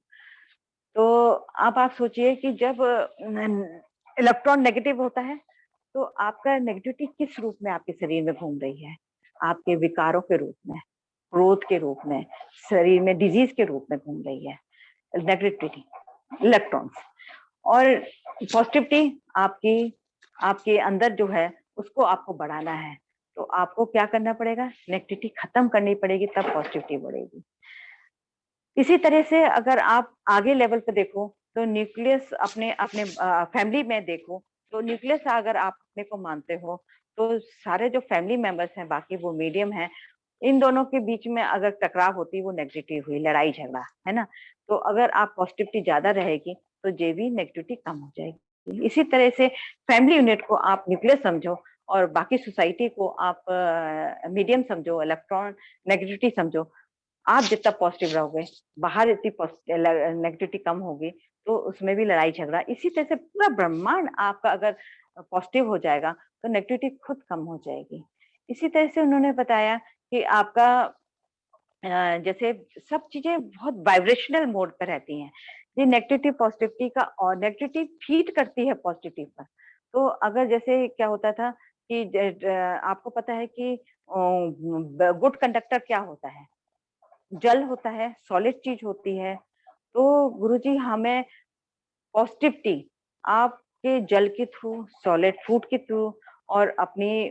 तो अब आप सोचिए कि जब इलेक्ट्रॉन नेगेटिव होता है तो आपका नेगेटिविटी किस रूप में आपके शरीर में घूम रही है? आपके विकारों के रूप में, क्रोध के रूप में, शरीर में डिजीज के रूप में घूम रही है नेगेटिविटी, इलेक्ट्रॉन्स। और पॉजिटिविटी आपकी आपके अंदर जो है उसको आपको बढ़ाना है, तो आपको क्या करना पड़ेगा? नेगेटिविटी खत्म करनी पड़ेगी, तब पॉजिटिविटी बढ़ेगी। इसी तरह से अगर आप आगे लेवल पे देखो तो न्यूक्लियस अपने अपने फैमिली में देखो तो न्यूक्लियस अगर आप अपने को मानते हो तो सारे जो फैमिली मेंबर्स हैं बाकी वो मीडियम हैं, इन दोनों के बीच में अगर टकराव होती वो नेगेटिविटी हुई, लड़ाई झगड़ा, है ना? तो अगर आप पॉजिटिविटी ज्यादा रहेगी तो जे भी नेगेटिविटी कम हो जाएगी। इसी तरह से फैमिली यूनिट को आप न्यूक्लियस समझो और बाकी सोसाइटी को आप मीडियम समझो, इलेक्ट्रॉन नेगेटिविटी समझो। आप जितना पॉजिटिव रहोगे, बाहर इतनी नेगेटिविटी कम होगी, तो उसमें भी लड़ाई झगड़ा। इसी तरह से पूरा ब्रह्मांड आपका अगर पॉजिटिव हो जाएगा तो नेगेटिविटी खुद कम हो जाएगी। इसी तरह से उन्होंने बताया कि आपका जैसे सब चीजें बहुत वाइब्रेशनल मोड पर रहती हैं। ये नेगेटिविटी पॉजिटिविटी का, और नेगेटिविटी फीड करती है पॉजिटिव पर। तो अगर जैसे क्या होता था कि आपको पता है कि गुड कंडक्टर क्या होता है? जल होता है, सॉलिड चीज होती है। तो गुरुजी हमें पॉजिटिविटी आपके जल के थ्रू, सॉलिड फूड के थ्रू और अपनी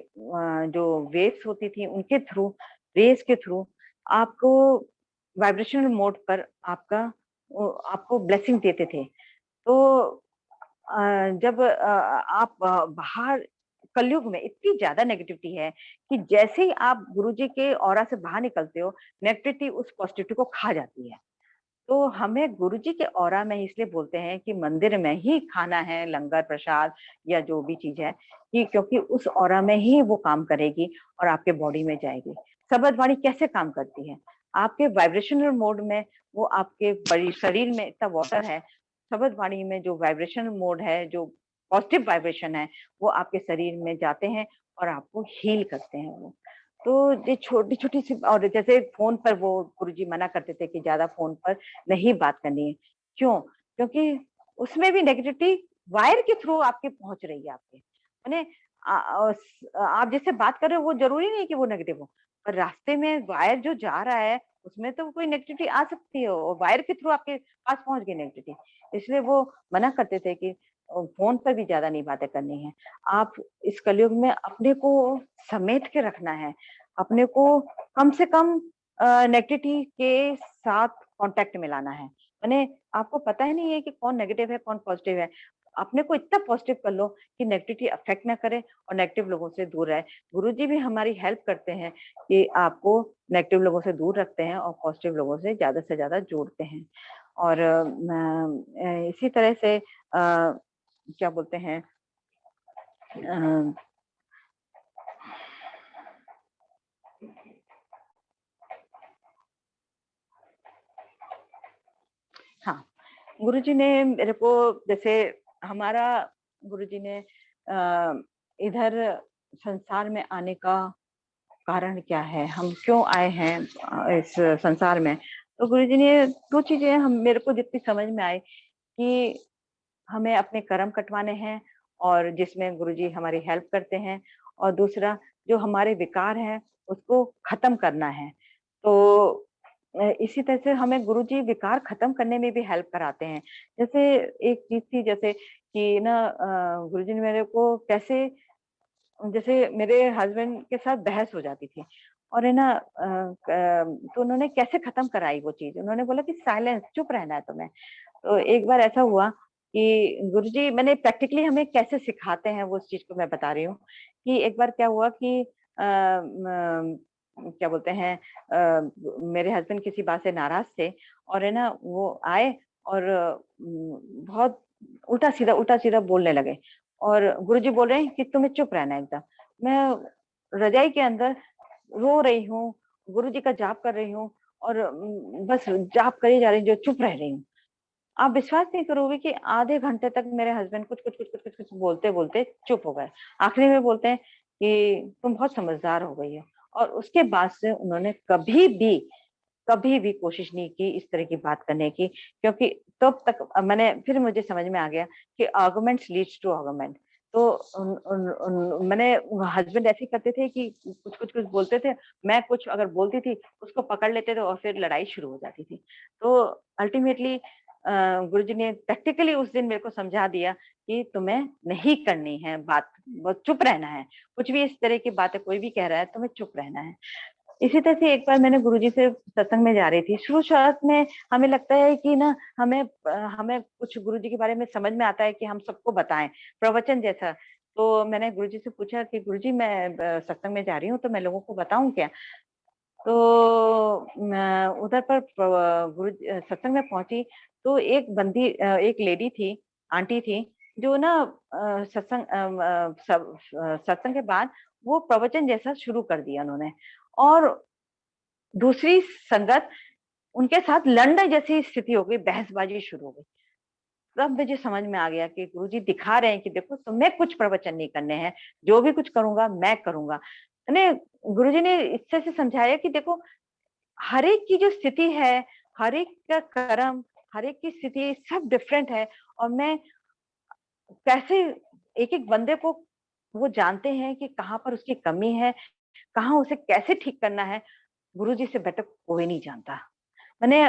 जो वेव्स होती थी उनके थ्रू, रेस के थ्रू आपको वाइब्रेशनल मोड पर आपको ब्लेसिंग देते थे। तो जब आप बाहर कलयुग में इतनी ज्यादा नेगेटिविटी है कि जैसे ही आप गुरुजी के ऑरा से बाहर निकलते हो, नेगेटिविटी उस पॉजिटिविटी को खा जाती है। तो हमें गुरुजी के ऑरा में इसलिए बोलते हैं कि मंदिर में ही खाना है, लंगर प्रसाद या जो भी चीज है, कि क्योंकि उस ऑरा में ही वो काम करेगी और आपके बॉडी में जाएगी। शब्द वाणी कैसे काम करती है? आपके वाइब्रेशनल मोड में वो आपके बड़ी शरीर में इतना वाटर है, शब्द वाणी में जो वाइब्रेशनल मोड है, जो पॉजिटिव वाइब्रेशन है, वो आपके शरीर में जाते हैं और आपको हील करते हैं वो। तो ये छोटी-छोटी सी, और जैसे फ़ोन पर वो गुरुजी मना करते थे कि ज़्यादा फ़ोन पर नहीं बात करनी है। क्यों? क्योंकि उसमें भी नेगेटिविटी वायर के थ्रू आपके पहुँच रही है आपके। माने आप जिससे बात कर रहे हो वो ज़रूरी नहीं है कि वो नेगेटिव हो, पर रास्ते में वायर जो जा रहा है उसमें तो कोई नेगेटिविटी आ सकती है और वायर के थ्रू आपके पास पहुँच गई नेगेटिविटी। इसलिए वो मना करते थे कि फ़ोन पर भी ज़्यादा नहीं बातें करनी है। आप इस कलयुग में अपने को समेट के रखना है। अपने को कम से कम नेगेटिविटी के साथ कॉन्टैक्ट में लाना है। माने आपको पता ही नहीं है कि कौन नेगेटिव है, कौन पॉजिटिव है। अपने को इतना पॉजिटिव कर लो कि नेगेटिविटी अफ़ेक्ट ना करे और नेगेटिव लोगों से दूर रहे। गुरुजी भी हमारी हेल्प करते हैं कि आपको नेगेटिव लोगों से दूर रखते हैं और पॉजिटिव लोगों से ज़्यादा जोड़ते हैं। और इसी तरह से क्या बोलते हैं अ, हाँ, गुरुजी ने मेरे को, जैसे हमारा गुरुजी ने इधर संसार में आने का कारण क्या है? हम क्यों आए हैं इस संसार में? तो गुरुजी ने 2 चीज़ें हम मेरे को जितनी समझ में आई कि हमें अपने कर्म कटवाने हैं और जिसमें गुरुजी हमारी हेल्प करते हैं, और दूसरा जो हमारे विकार हैं उसको खत्म करना है। तो इसी तरह से हमें गुरुजी विकार खत्म करने में भी हेल्प कराते हैं। जैसे एक चीज़ थी, जैसे कि ना गुरुजी ने मेरे को कैसे, जैसे मेरे हस्बैंड के साथ बहस हो जाती थी और है ना तो उन्होंने कैसे खत्म कराई वो चीज़? उन्होंने बोला कि साइलेंस, चुप रहना है तुम्हें। तो एक बार ऐसा हुआ कि गुरुजी मैंने प्रैक्टिकली हमें कैसे सिखाते हैं वो उस चीज़ को मैं बता रही हूँ, कि एक बार क्या हुआ कि क्या बोलते हैं मेरे हस्बैंड किसी बात से नाराज़ थे और है ना वो आए और बहुत उल्टा-सीधा बोलने लगे और गुरुजी बोल रहे हैं कि तुम्हें चुप रहना है एकदम। मैं रज़ाई के अंदर रो रही हूँ, गुरुजी का जाप कर रही हूँ और बस जाप करी जा रही हूँ, जो चुप रह रही हूँ। आप विश्वास नहीं करोगे कि आधे घंटे तक मेरे हस्बैंड कुछ बोलते-बोलते चुप हो गए। आखिरी में बोलते हैं कि तुम बहुत समझदार हो गई हो, और उसके बाद से उन्होंने कभी भी कभी भी कोशिश नहीं की इस तरह की बात करने की, क्योंकि तब तक मैंने फिर मुझे समझ में आ गया कि आर्गुमेंट्स लीड्स टू आर्गुमेंट। तो मैंने हस्बैंड ऐसे करते थे कि कुछ बोलते थे, मैं कुछ अगर बोलती थी उसको पकड़ लेते थे और फिर लड़ाई शुरू हो जाती थी। तो अल्टीमेटली गुरुजी ने प्रैक्टिकली उस दिन मेरे को समझा दिया कि तुम्हें नहीं करनी है बात, बस चुप रहना है। कुछ भी इस तरह की बातें कोई भी कह रहा है तुम्हें चुप रहना है। इसी तरह से एक बार मैंने गुरुजी से सत्संग में जा रही थी। शुरुआत में हमें लगता है कि ना हमें कुछ गुरुजी के बारे में समझ में आता है कि हम सबको बताएं, प्रवचन जैसा। तो मैंने गुरुजी से पूछा कि गुरुजी मैं सत्संग में जा रही हूँ तो मैं लोगों को बताऊं क्या? तो उधर पर गुरु सत्संग में पहुंची तो एक लेडी थी, आंटी थी, जो ना सत्संग के बाद वो प्रवचन जैसा शुरू कर दिया उन्होंने, और दूसरी संगत उनके साथ लड़ने जैसी स्थिति हो गई, बहसबाजी शुरू हो गई। तब मुझे समझ में आ गया कि गुरुजी दिखा रहे हैं कि देखो तुम्हें कुछ प्रवचन नहीं करने हैं, जो भी कुछ करूंगा मैं करूंगा। यानी गुरुजी ने इस तरह से समझाया कि देखो हर एक की जो स्थिति है, हर एक का कर्म, हर एक की स्थिति सब डिफरेंट है, और मैं कैसे एक-एक बंदे को वो जानते हैं कि कहाँ पर उसकी कमी है, कहाँ उसे कैसे ठीक करना है, गुरुजी से बेटर कोई नहीं जानता। मैंने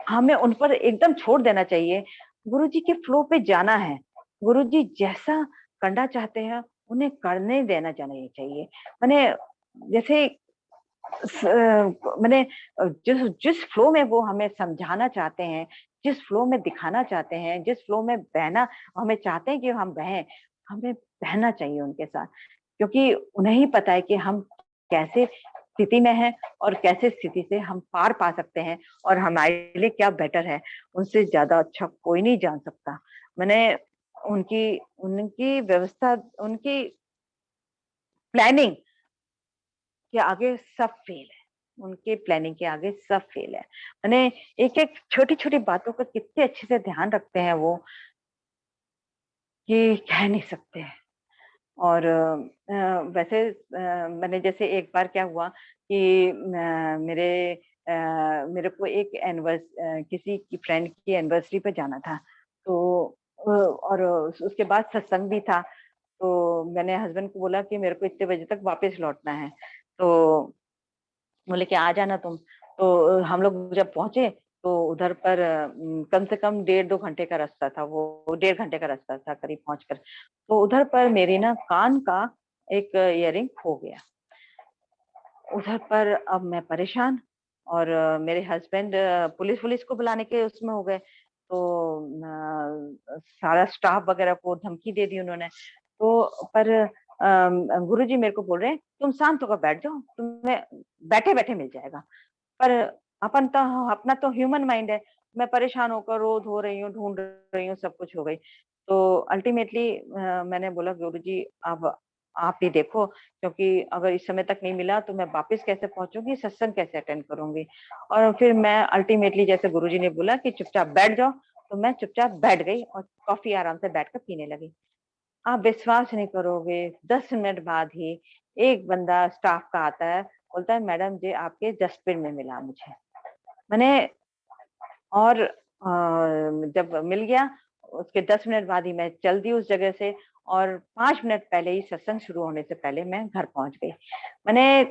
हमें उन पर एकदम छोड़ देना चाहिए, गुरुजी के फ्लो पे जाना है। गुरुजी जैसा करना चाहते हैं, उन्हें करने देना जाना चाहिए। मैंने जैसे मैंने जिस जिस फ्लो में वो हमें समझाना चाहते हैं, जिस फ्लो में दिखाना चाहते हैं, जिस फ्लो में बहना हमें चाहते हैं कि हम बहें, हमें बहना चाहिए उनके साथ, क्योंकि उन्हें ही पता है कि हम कैसे स्थिति में हैं और कैसे स्थिति से हम पार पा सकते हैं और हमारे लिए क्या बेटर है। उनसे ज्यादा अच्छा कोई नहीं जान सकता। मैंने उनकी उनकी व्यवस्था, उनकी प्लानिंग के आगे सब फेल है। उनके प्लानिंग के आगे सब फेल है। मैंने एक-एक छोटी-छोटी बातों का कितने अच्छे से ध्यान रखते हैं वो, कि कह नहीं सकते हैं। और वैसे मैंने जैसे एक बार क्या हुआ कि मेरे को एक किसी की फ्रेंड की एनिवर्सरी पे जाना था। तो और उसके बाद सत्संग भी था। तो मैंने हस्बैंड को बोला कि मेरे को इतने बजे तक वापस लौटना है। तो बोले कि आ जाना तुम। तो हम लोग जब पहुंचे तो उधर पर कम से कम 1.5-2 घंटे का रास्ता था, वो 1.5 घंटे का रास्ता था करीब पहुंचकर। तो उधर पर मेरी ना कान का एक इयररिंग खो गया। उधर पर अब मैं परेशान, और मेरे हस्बैंड पुलिस को बुलाने के उसमें हो गए। तो सारा स्टाफ वगैरह को धमकी दे दी उन्होंने। तो पर गुरुजी मेरे को बोल रहे हैं तुम शांत होकर बैठ जाओ, तुम्हें बैठे-बैठे मिल जाएगा। पर अपना तो ह्यूमन माइंड है। मैं परेशान होकर रो धो रही हूँ, ढूँढ रही हूँ, सब कुछ हो गई। तो अल्टीमेटली मैंने बोला गुरुजी अब आप ही देखो, क्योंकि अगर इस समय तक नहीं मिला तो मैं वापस कैसे पहुँचूँगी, सत्संग कैसे अटेंड करूँगी? और फिर मैं अल्टीमेटली जैसे गुरुजी ने बोला कि चुपचाप बैठ जाओ, तो मैं चुपचाप बैठ गई और कॉफ़ी आराम से बैठकर पीने लगी। आप विश्वास नहीं करोगे, 10 मिनट बाद ही एक बंदा स्टाफ का आता है, बोलता है मैडम जी आपके डस्टबिन में मिला मुझे। मैंने और जब मिल गया उसके 10 मिनट बाद ही मैं चल दी उस जगह से, और 5 मिनट पहले ही सत्संग शुरू होने से पहले मैं घर पहुंच गई। मैंने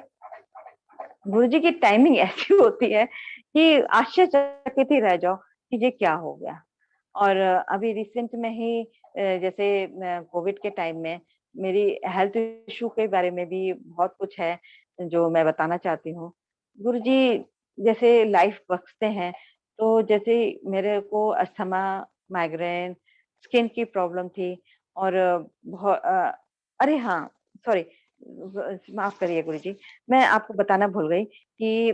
गुरुजी की टाइमिंग ऐसी होती है कि आश्चर्यचकित ही रह जाओ कि ये क्या हो गया। और अभी रिसेंट में ही जैसे कोविड के टाइम में मेरी हेल्थ इश्यू के बारे में भी बहुत कुछ है जो मैं बताना चाहती हूँ। गुरुजी जैसे लाइफ बख्शते हैं, तो जैसे मेरे को अस्थमा, माइग्रेन, स्किन की प्रॉब्लम थी, और अरे हाँ, सॉरी, माफ करिए गुरुजी, मैं आपको बताना भूल गई कि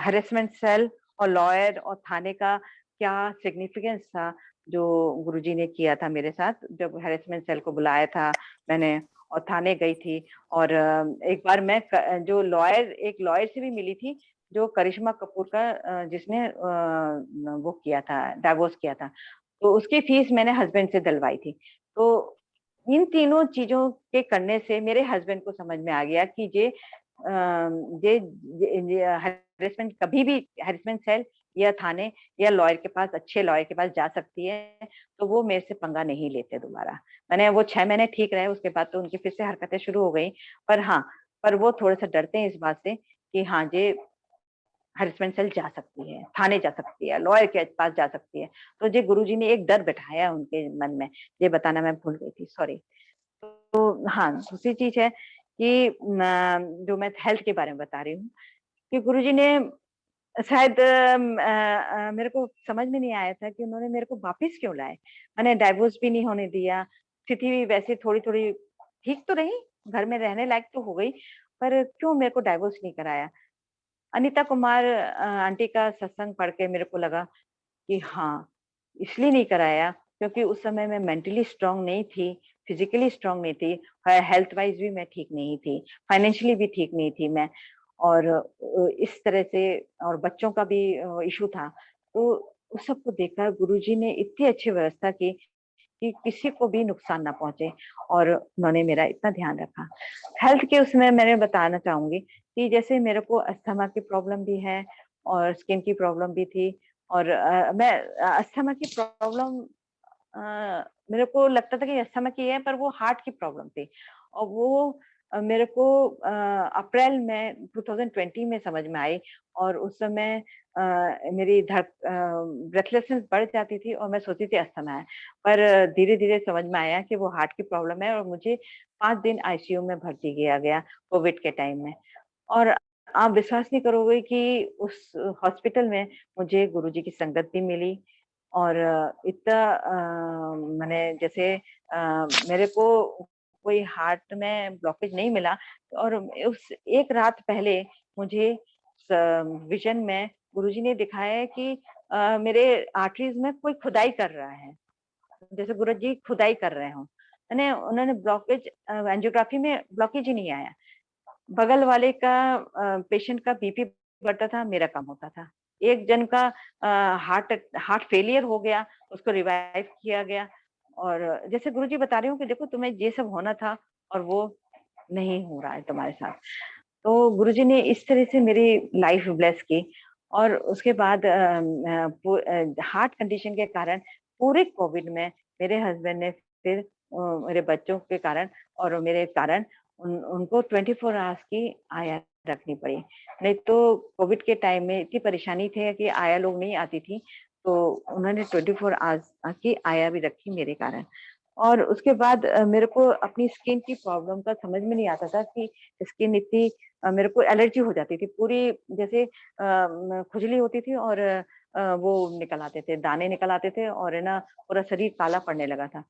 हैरेसमेंट सेल और लॉयर और थाने का क्या सिग्निफिकेंस था जो गुरुजी ने किया था मेरे साथ। जब हैरेसमेंट सेल को बुलाया था मैंने और थाने गई थी, और एक बार मैं जो एक लॉयर से भी मिली थी जो करिश्मा कपूर का जिसने वो किया था, डाइवोर्स किया था। तो उसकी फीस मैंने हस्बैंड से दिलवाई थी। तो इन तीनों चीजों के करने से मेरे हस्बैंड को समझ में आ गया कि ये ये हरेसमेंट कभी भी हरेसमेंट सेल या थाने या लॉयर के पास, अच्छे लॉयर के पास जा सकती है, तो वो मेरे से पंगा नहीं लेते दोबारा। मैंने वो 6 महीने ठीक रहे, उसके बाद तो उनकी फिर से हरकतें शुरू हो गई। पर हाँ, पर वो थोड़ा सा डरते हैं इस बात से कि हाँ, ये हरेसमेंट सेल जा सकती है, थाने जा सकती है, लॉयर के पास जा सकती है। तो ये गुरुजी ने एक डर बैठाया उनके मन में, ये बताना मैं भूल गई थी, सॉरी। तो हाँ, दूसरी चीज है कि जो मैं हेल्थ के बारे में बता रही हूँ कि गुरुजी ने शायद मेरे को समझ में नहीं आया था कि उन्होंने मेरे को वापस क्यों लाए। मैंने डाइवोर्स भी नहीं होने दिया, स्थिति भी वैसे थोड़ी-थोड़ी ठीक तो रही, घर में रहने लायक तो हो गई, पर क्यों मेरे को डाइवोर्स नहीं कराया। अनीता कुमार आंटी का सत्संग पढ़ के मेरे को लगा कि हाँ, इसलिए नहीं कराया क्योंकि उस समय मैं मेंटली स्ट्रांग नहीं थी, फिजिकली स्ट्रांग नहीं थी, हेल्थ वाइज भी मैं ठीक नहीं थी, फाइनेंशियली भी ठीक नहीं थी मैं। और इस तरह से और बच्चों का भी इशू था। तो उस सबको देखकर गुरुजी ने इतनी अच्छी व्यवस्था की कि किसी को भी नुकसान ना पहुंचे, और उन्होंने मेरा इतना ध्यान रखा। हेल्थ के उसमें मैंने बताना चाहूंगी कि जैसे मेरे को अस्थमा की प्रॉब्लम भी है और स्किन की प्रॉब्लम भी थी, और मैं अस्थमा की प्रॉब्लम मेरे को लगता था कि अस्थमा की है, पर वो हार्ट की प्रॉब्लम थी, और वो मेरे को अप्रैल में 2020 में समझ में आई। और उस समय मेरी ब्रेथलेसनेस बढ़ जाती थी और मैं सोचती थी अस्थमा है, पर धीरे धीरे समझ में आया कि वो हार्ट की प्रॉब्लम है, और मुझे 5 दिन आईसीयू में भर्ती किया गया कोविड के टाइम में। और आप विश्वास नहीं करोगे कि उस हॉस्पिटल में मुझे गुरुजी की संगत भी मिली, और इतना मैंने जैसे मेरे को कोई हार्ट में ब्लॉकेज नहीं मिला, और उस एक रात पहले मुझे विजन में गुरुजी ने दिखाया है कि मेरे आर्टरीज में कोई खुदाई कर रहा है, जैसे गुरुजी खुदाई कर रहे हो। मैंने उन्होंने ब्लॉकेज एंजियोग्राफी में ब्लॉकेज ही नहीं आया। बगल वाले का पेशेंट का बीपी बढ़ता था, मेरा कम होता था। एक जन का हार्ट हार्ट फेलियर हो गया, उसको रिवाइव किया गया। और जैसे गुरुजी बता रही हूँ कि देखो तुम्हें ये सब होना था और वो नहीं हो रहा है तुम्हारे साथ। तो गुरुजी ने इस तरह से मेरी लाइफ ब्लेस की। और उसके बाद हार्ट कंडीशन के कारण पूरे कोविड में मेरे हस्बैंड ने फिर मेरे बच्चों के कारण और मेरे कारण उनको 24 आवर्स की आया रखनी पड़ी। नहीं तो कोविड के टाइम में इतनी परेशानी थी कि आया लोग नहीं आती थी, तो उन्होंने 24 आवर्स की आया भी रखी मेरे कारण। और उसके बाद मेरे को अपनी स्किन की प्रॉब्लम का समझ में नहीं आता था कि स्किन इतनी मेरे को एलर्जी हो जाती थी पूरी, जैसे खुजली होती थी, और वो निकल आते थे, दाने निकल आते थे, और है ना पूरा शरीर काला पड़ने लगा था।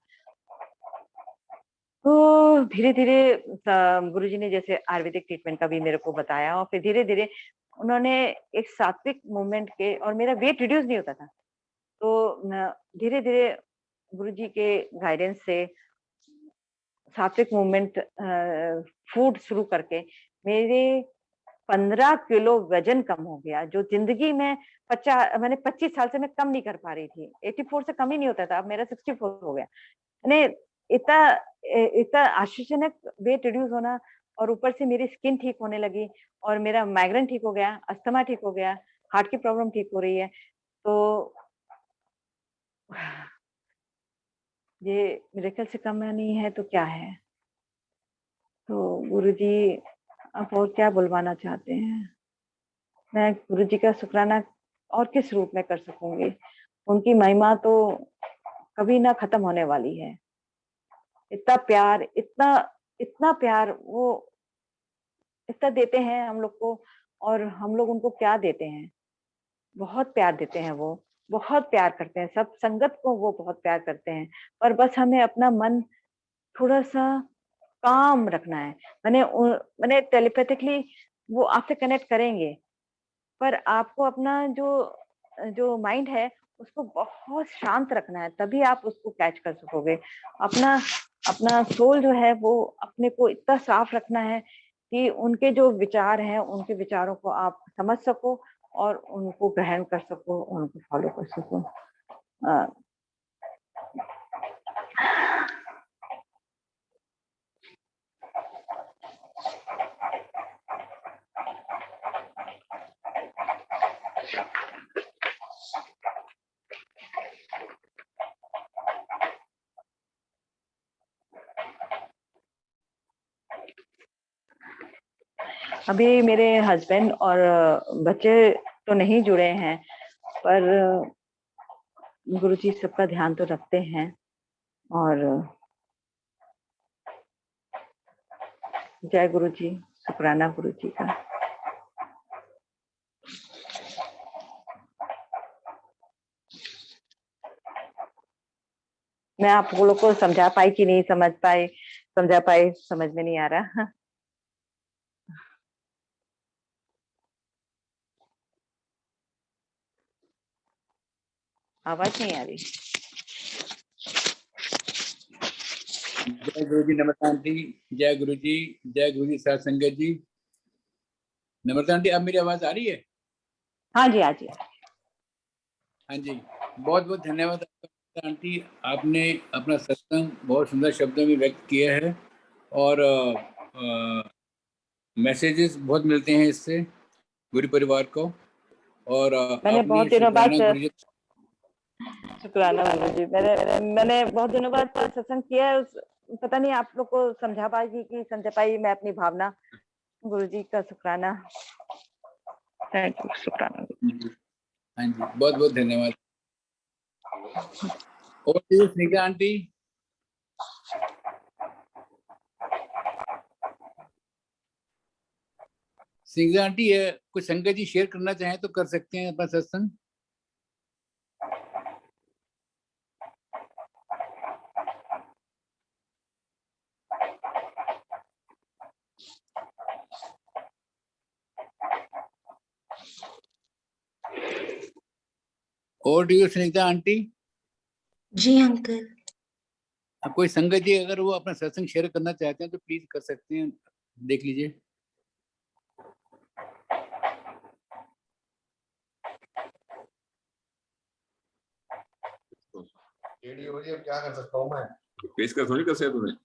तो धीरे-धीरे गुरुजी ने जैसे आयुर्वेदिक ट्रीटमेंट का भी मेरे को बताया, और फिर धीरे-धीरे उन्होंने एक सात्विक मूवमेंट के, और मेरा वेट रिड्यूस नहीं होता था। तो धीरे-धीरे गुरुजी के गाइडेंस से सात्विक मूवमेंट फूड शुरू करके मेरे 15 किलो वजन कम हो गया, जो जिंदगी में मैंने 25 साल से मैं कम नहीं कर पा रही थी। 84 से कम ही नहीं होता था, अब मेरा 64 हो गया। मैंने इतना इतना आश्चर्यजनक वेट रिड्यूस होना, और ऊपर से मेरी स्किन ठीक होने लगी, और मेरा माइग्रेन ठीक हो गया, अस्थमा ठीक हो गया, हार्ट की प्रॉब्लम ठीक हो रही है। तो ये मिरेकल से कम नहीं है तो क्या है? तो गुरुजी आप और क्या बुलवाना चाहते हैं? मैं गुरुजी का शुक्राना और किस रूप में कर सकूंगी? उनकी महिमा तो कभी ना खत्म होने वाली है। इतना प्यार, इतना इतना प्यार वो इतना देते हैं हम लोग को, और हम लोग उनको क्या देते हैं? बहुत प्यार देते हैं वो, बहुत प्यार करते हैं, सब संगत को वो बहुत प्यार करते हैं। और बस हमें अपना मन थोड़ा-सा काम रखना है। मैंने टेलीपैथिकली वो आपसे कनेक्ट करेंगे, पर आपको अपना जो जो माइंड है उसको बहुत शांत रखना है, तभी आप उसको कैच कर सकोगे। अपना अपना सोल जो है वो अपने को इतना साफ रखना है कि उनके जो विचार हैं, उनके विचारों को आप समझ सको और उनको ग्रहण कर सको, उनको फॉलो कर सको। अ, अभी मेरे हस्बैंड और बच्चे तो नहीं जुड़े हैं, पर गुरुजी सबका ध्यान तो रखते हैं। और जय गुरुजी, शुक्राना गुरुजी का। मैं आप लोगों को समझा पाई कि नहीं समझ पाई, समझ में नहीं आ रहा। आवाज नहीं आ रही। जय गुरु जी। नमस्ते आंटी। जय गुरु जी। जय गुरु जी साथ संगत जी। नमस्ते आंटी, अब मेरी आवाज आ रही है? हाँ जी, हाँ जी। हाँ जी, बहुत बहुत धन्यवाद आंटी, आपने अपना सत्संग बहुत सुंदर शब्दों में व्यक्त किया है और मैसेजेस बहुत मिलते हैं इससे गुरु परिवार को। और मैंने अपनी बहुत दिनों बाद शुक्राना गुरुजी। शुक्राना गुरुजी, मैंने बहुत दिनों बाद सत्संग किया है। पता नहीं आप लोग को समझा पाएगी कि समझा पाई मैं अपनी भावना। गुरुजी का शुक्राना, थैंक यू, शुक्राना। हाँ जी, बहुत बहुत धन्यवाद। और स्नेहा आंटी। स्नेहा आंटी है, कुछ संगत जी शेयर करना चाहें तो कर सकते हैं अपना सत्संग। और स्नेहा आंटी। जी अंकल। कोई संगत जी अगर वो अपना सत्संग शेयर करना चाहते हैं तो प्लीज कर सकते हैं, देख लीजिए। हो रही है, क्या कर सकता हूँ मैं? पेश कर थोड़ी कर सकते तुम्हें।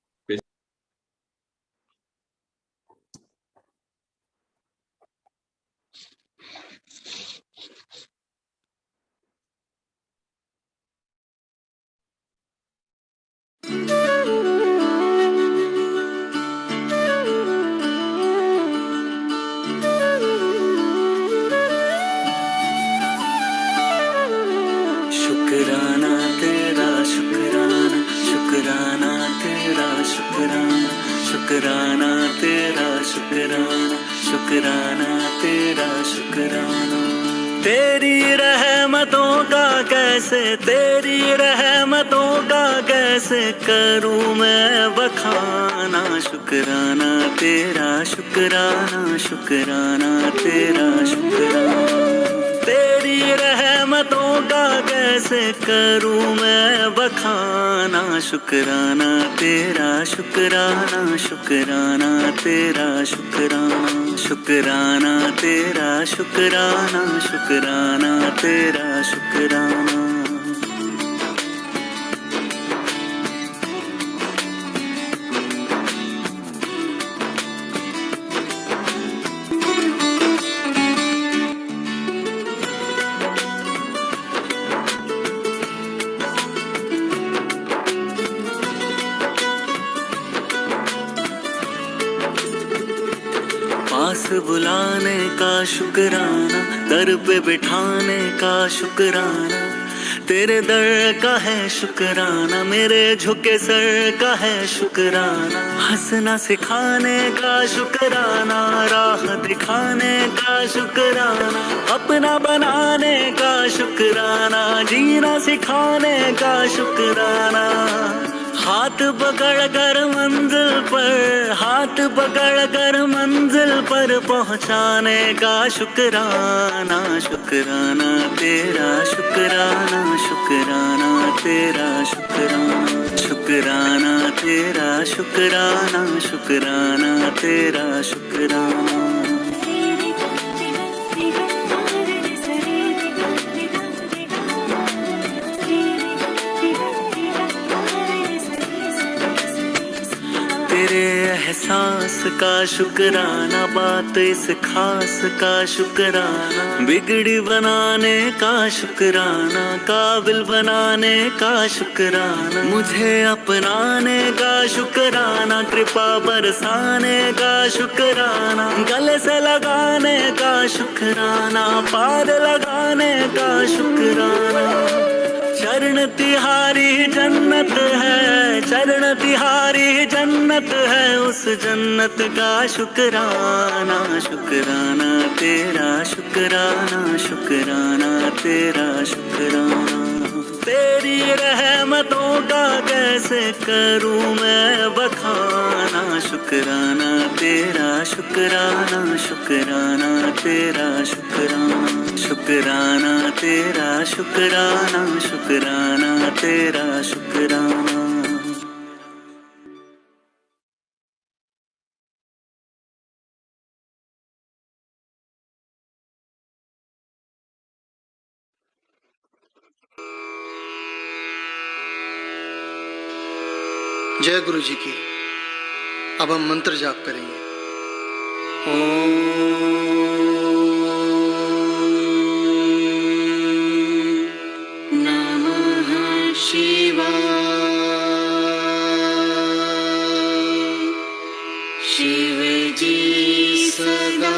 शुक्राना तेरा शुक्राना, शुक्राना तेरा शुक्राना, शुक्राना तेरा शुक्राना, शुक्राना तेरा शुक्राना। तेरी रहमतों का कैसे, तेरी रहमतों का कैसे करूं मैं बखाना। शुक्राना तेरा शुक्राना, शुक्राना तेरा शुक्राना। तेरी रहमतों का कैसे करूं मैं बखाना। शुक्राना तेरा शुक्राना, शुक्राना तेरा शुक्राना, शुक्राना तेरा शुक्राना, शुक्राना तेरा शुक्राना। पास बुलाने का शुक्राना, दर पे बिठाने का शुक्राना। तेरे दर का है शुक्राना, मेरे झुके सर का है शुक्राना। हंसना सिखाने का शुक्राना, राह दिखाने का शुक्राना। अपना बनाने का शुक्राना, जीना सिखाने का शुक्राना। हाथ पकड़ कर मंजिल पर, हाथ पकड़ कर मंजिल पर पहुंचाने का शुक्राना। शुक्राना तेरा शुक्राना, शुक्राना तेरा शुक्राना, शुक्राना तेरा शुक्राना, शुक्राना तेरा शुक्राना। तेरे एहसास का शुक्राना, बात इस खास का शुक्राना, बिगड़ी बनाने का शुक्राना, काबिल बनाने का शुक्राना, मुझे अपनाने का शुक्राना, कृपा बरसाने का शुक्राना, गले से लगाने का शुक्राना, पार लगाने का शुक्राना। चरण तिहारी जन्नत है, चरण तिहारी जन्नत है, उस जन्नत का शुक्राना, शुक्राना तेरा शुक्राना, शुक्राना तेरा शुक्राना। तेरी रहमतों का कैसे करूं मैं बखाना, शुक्राना तेरा शुक्राना, शुक्राना तेरा शुक्राना, शुक्राना तेरा शुक्राना, शुक्राना तेरा शुक्राना। जय गुरु जी की। अब हम मंत्र जाप करेंगे। नमः शिवाय, शिव जी सदा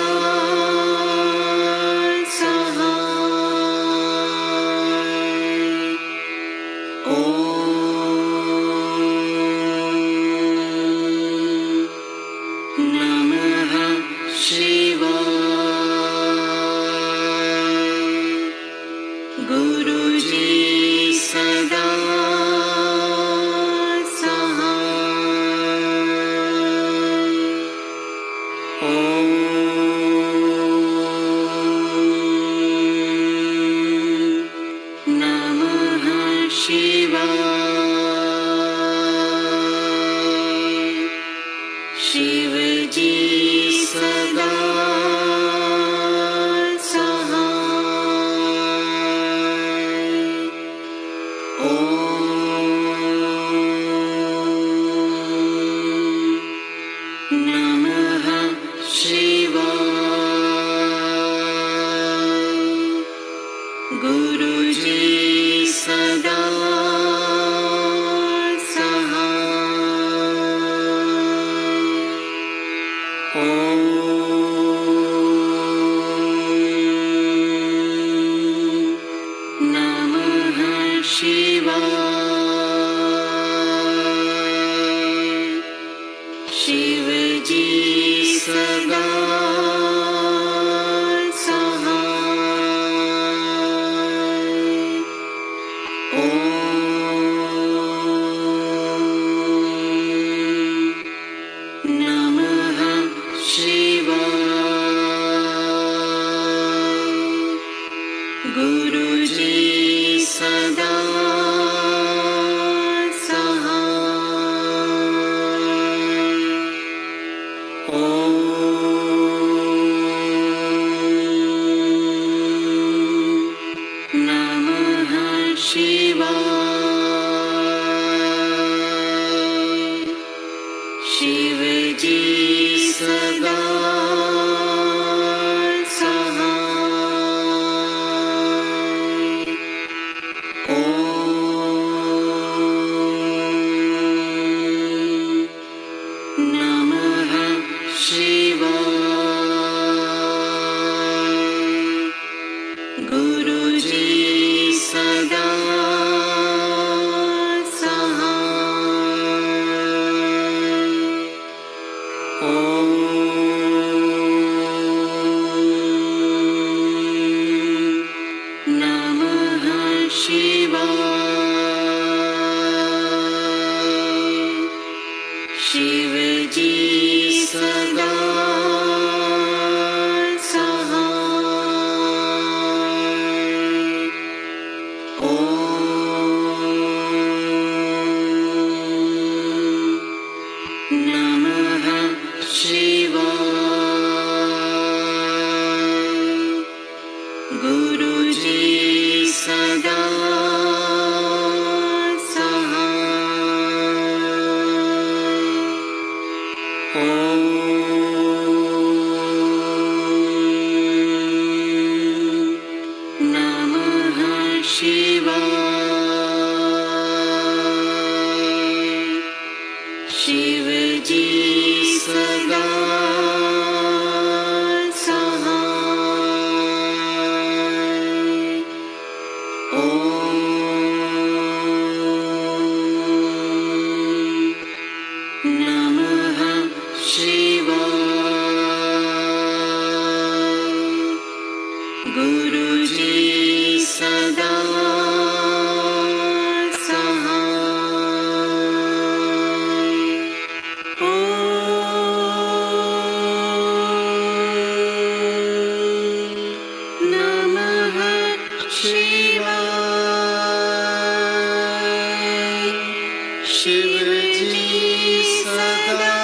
शिव जी सदा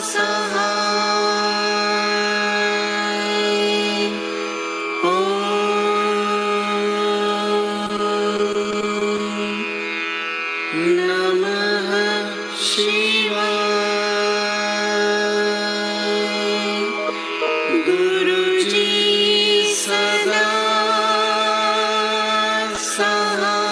सहाय। ओम नमः शिवाय। गुरुजी सदा सहाय।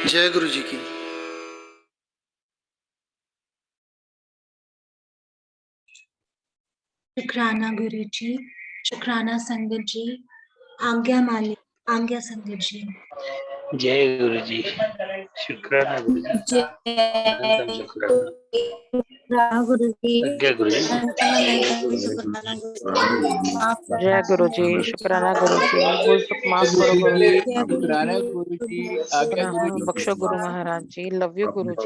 जय गुरु जी की। शुक्राना गुरु जी, शुक्राना संगत जी, आज्ञा संगत जी। जय गुरु जी। शुक्राना गुरु जी। अनंतम शुक्राना। गुरु जी, आज्ञा गुरु जी। जय गुरु जी, शुक्राना गुरु जी, भूल चूक माफ करो गुरु जी, शुक्राना गुरु जी, आज्ञा गुरु जी। बख्शो गुरु महाराज जी, लव यू गुरु जी।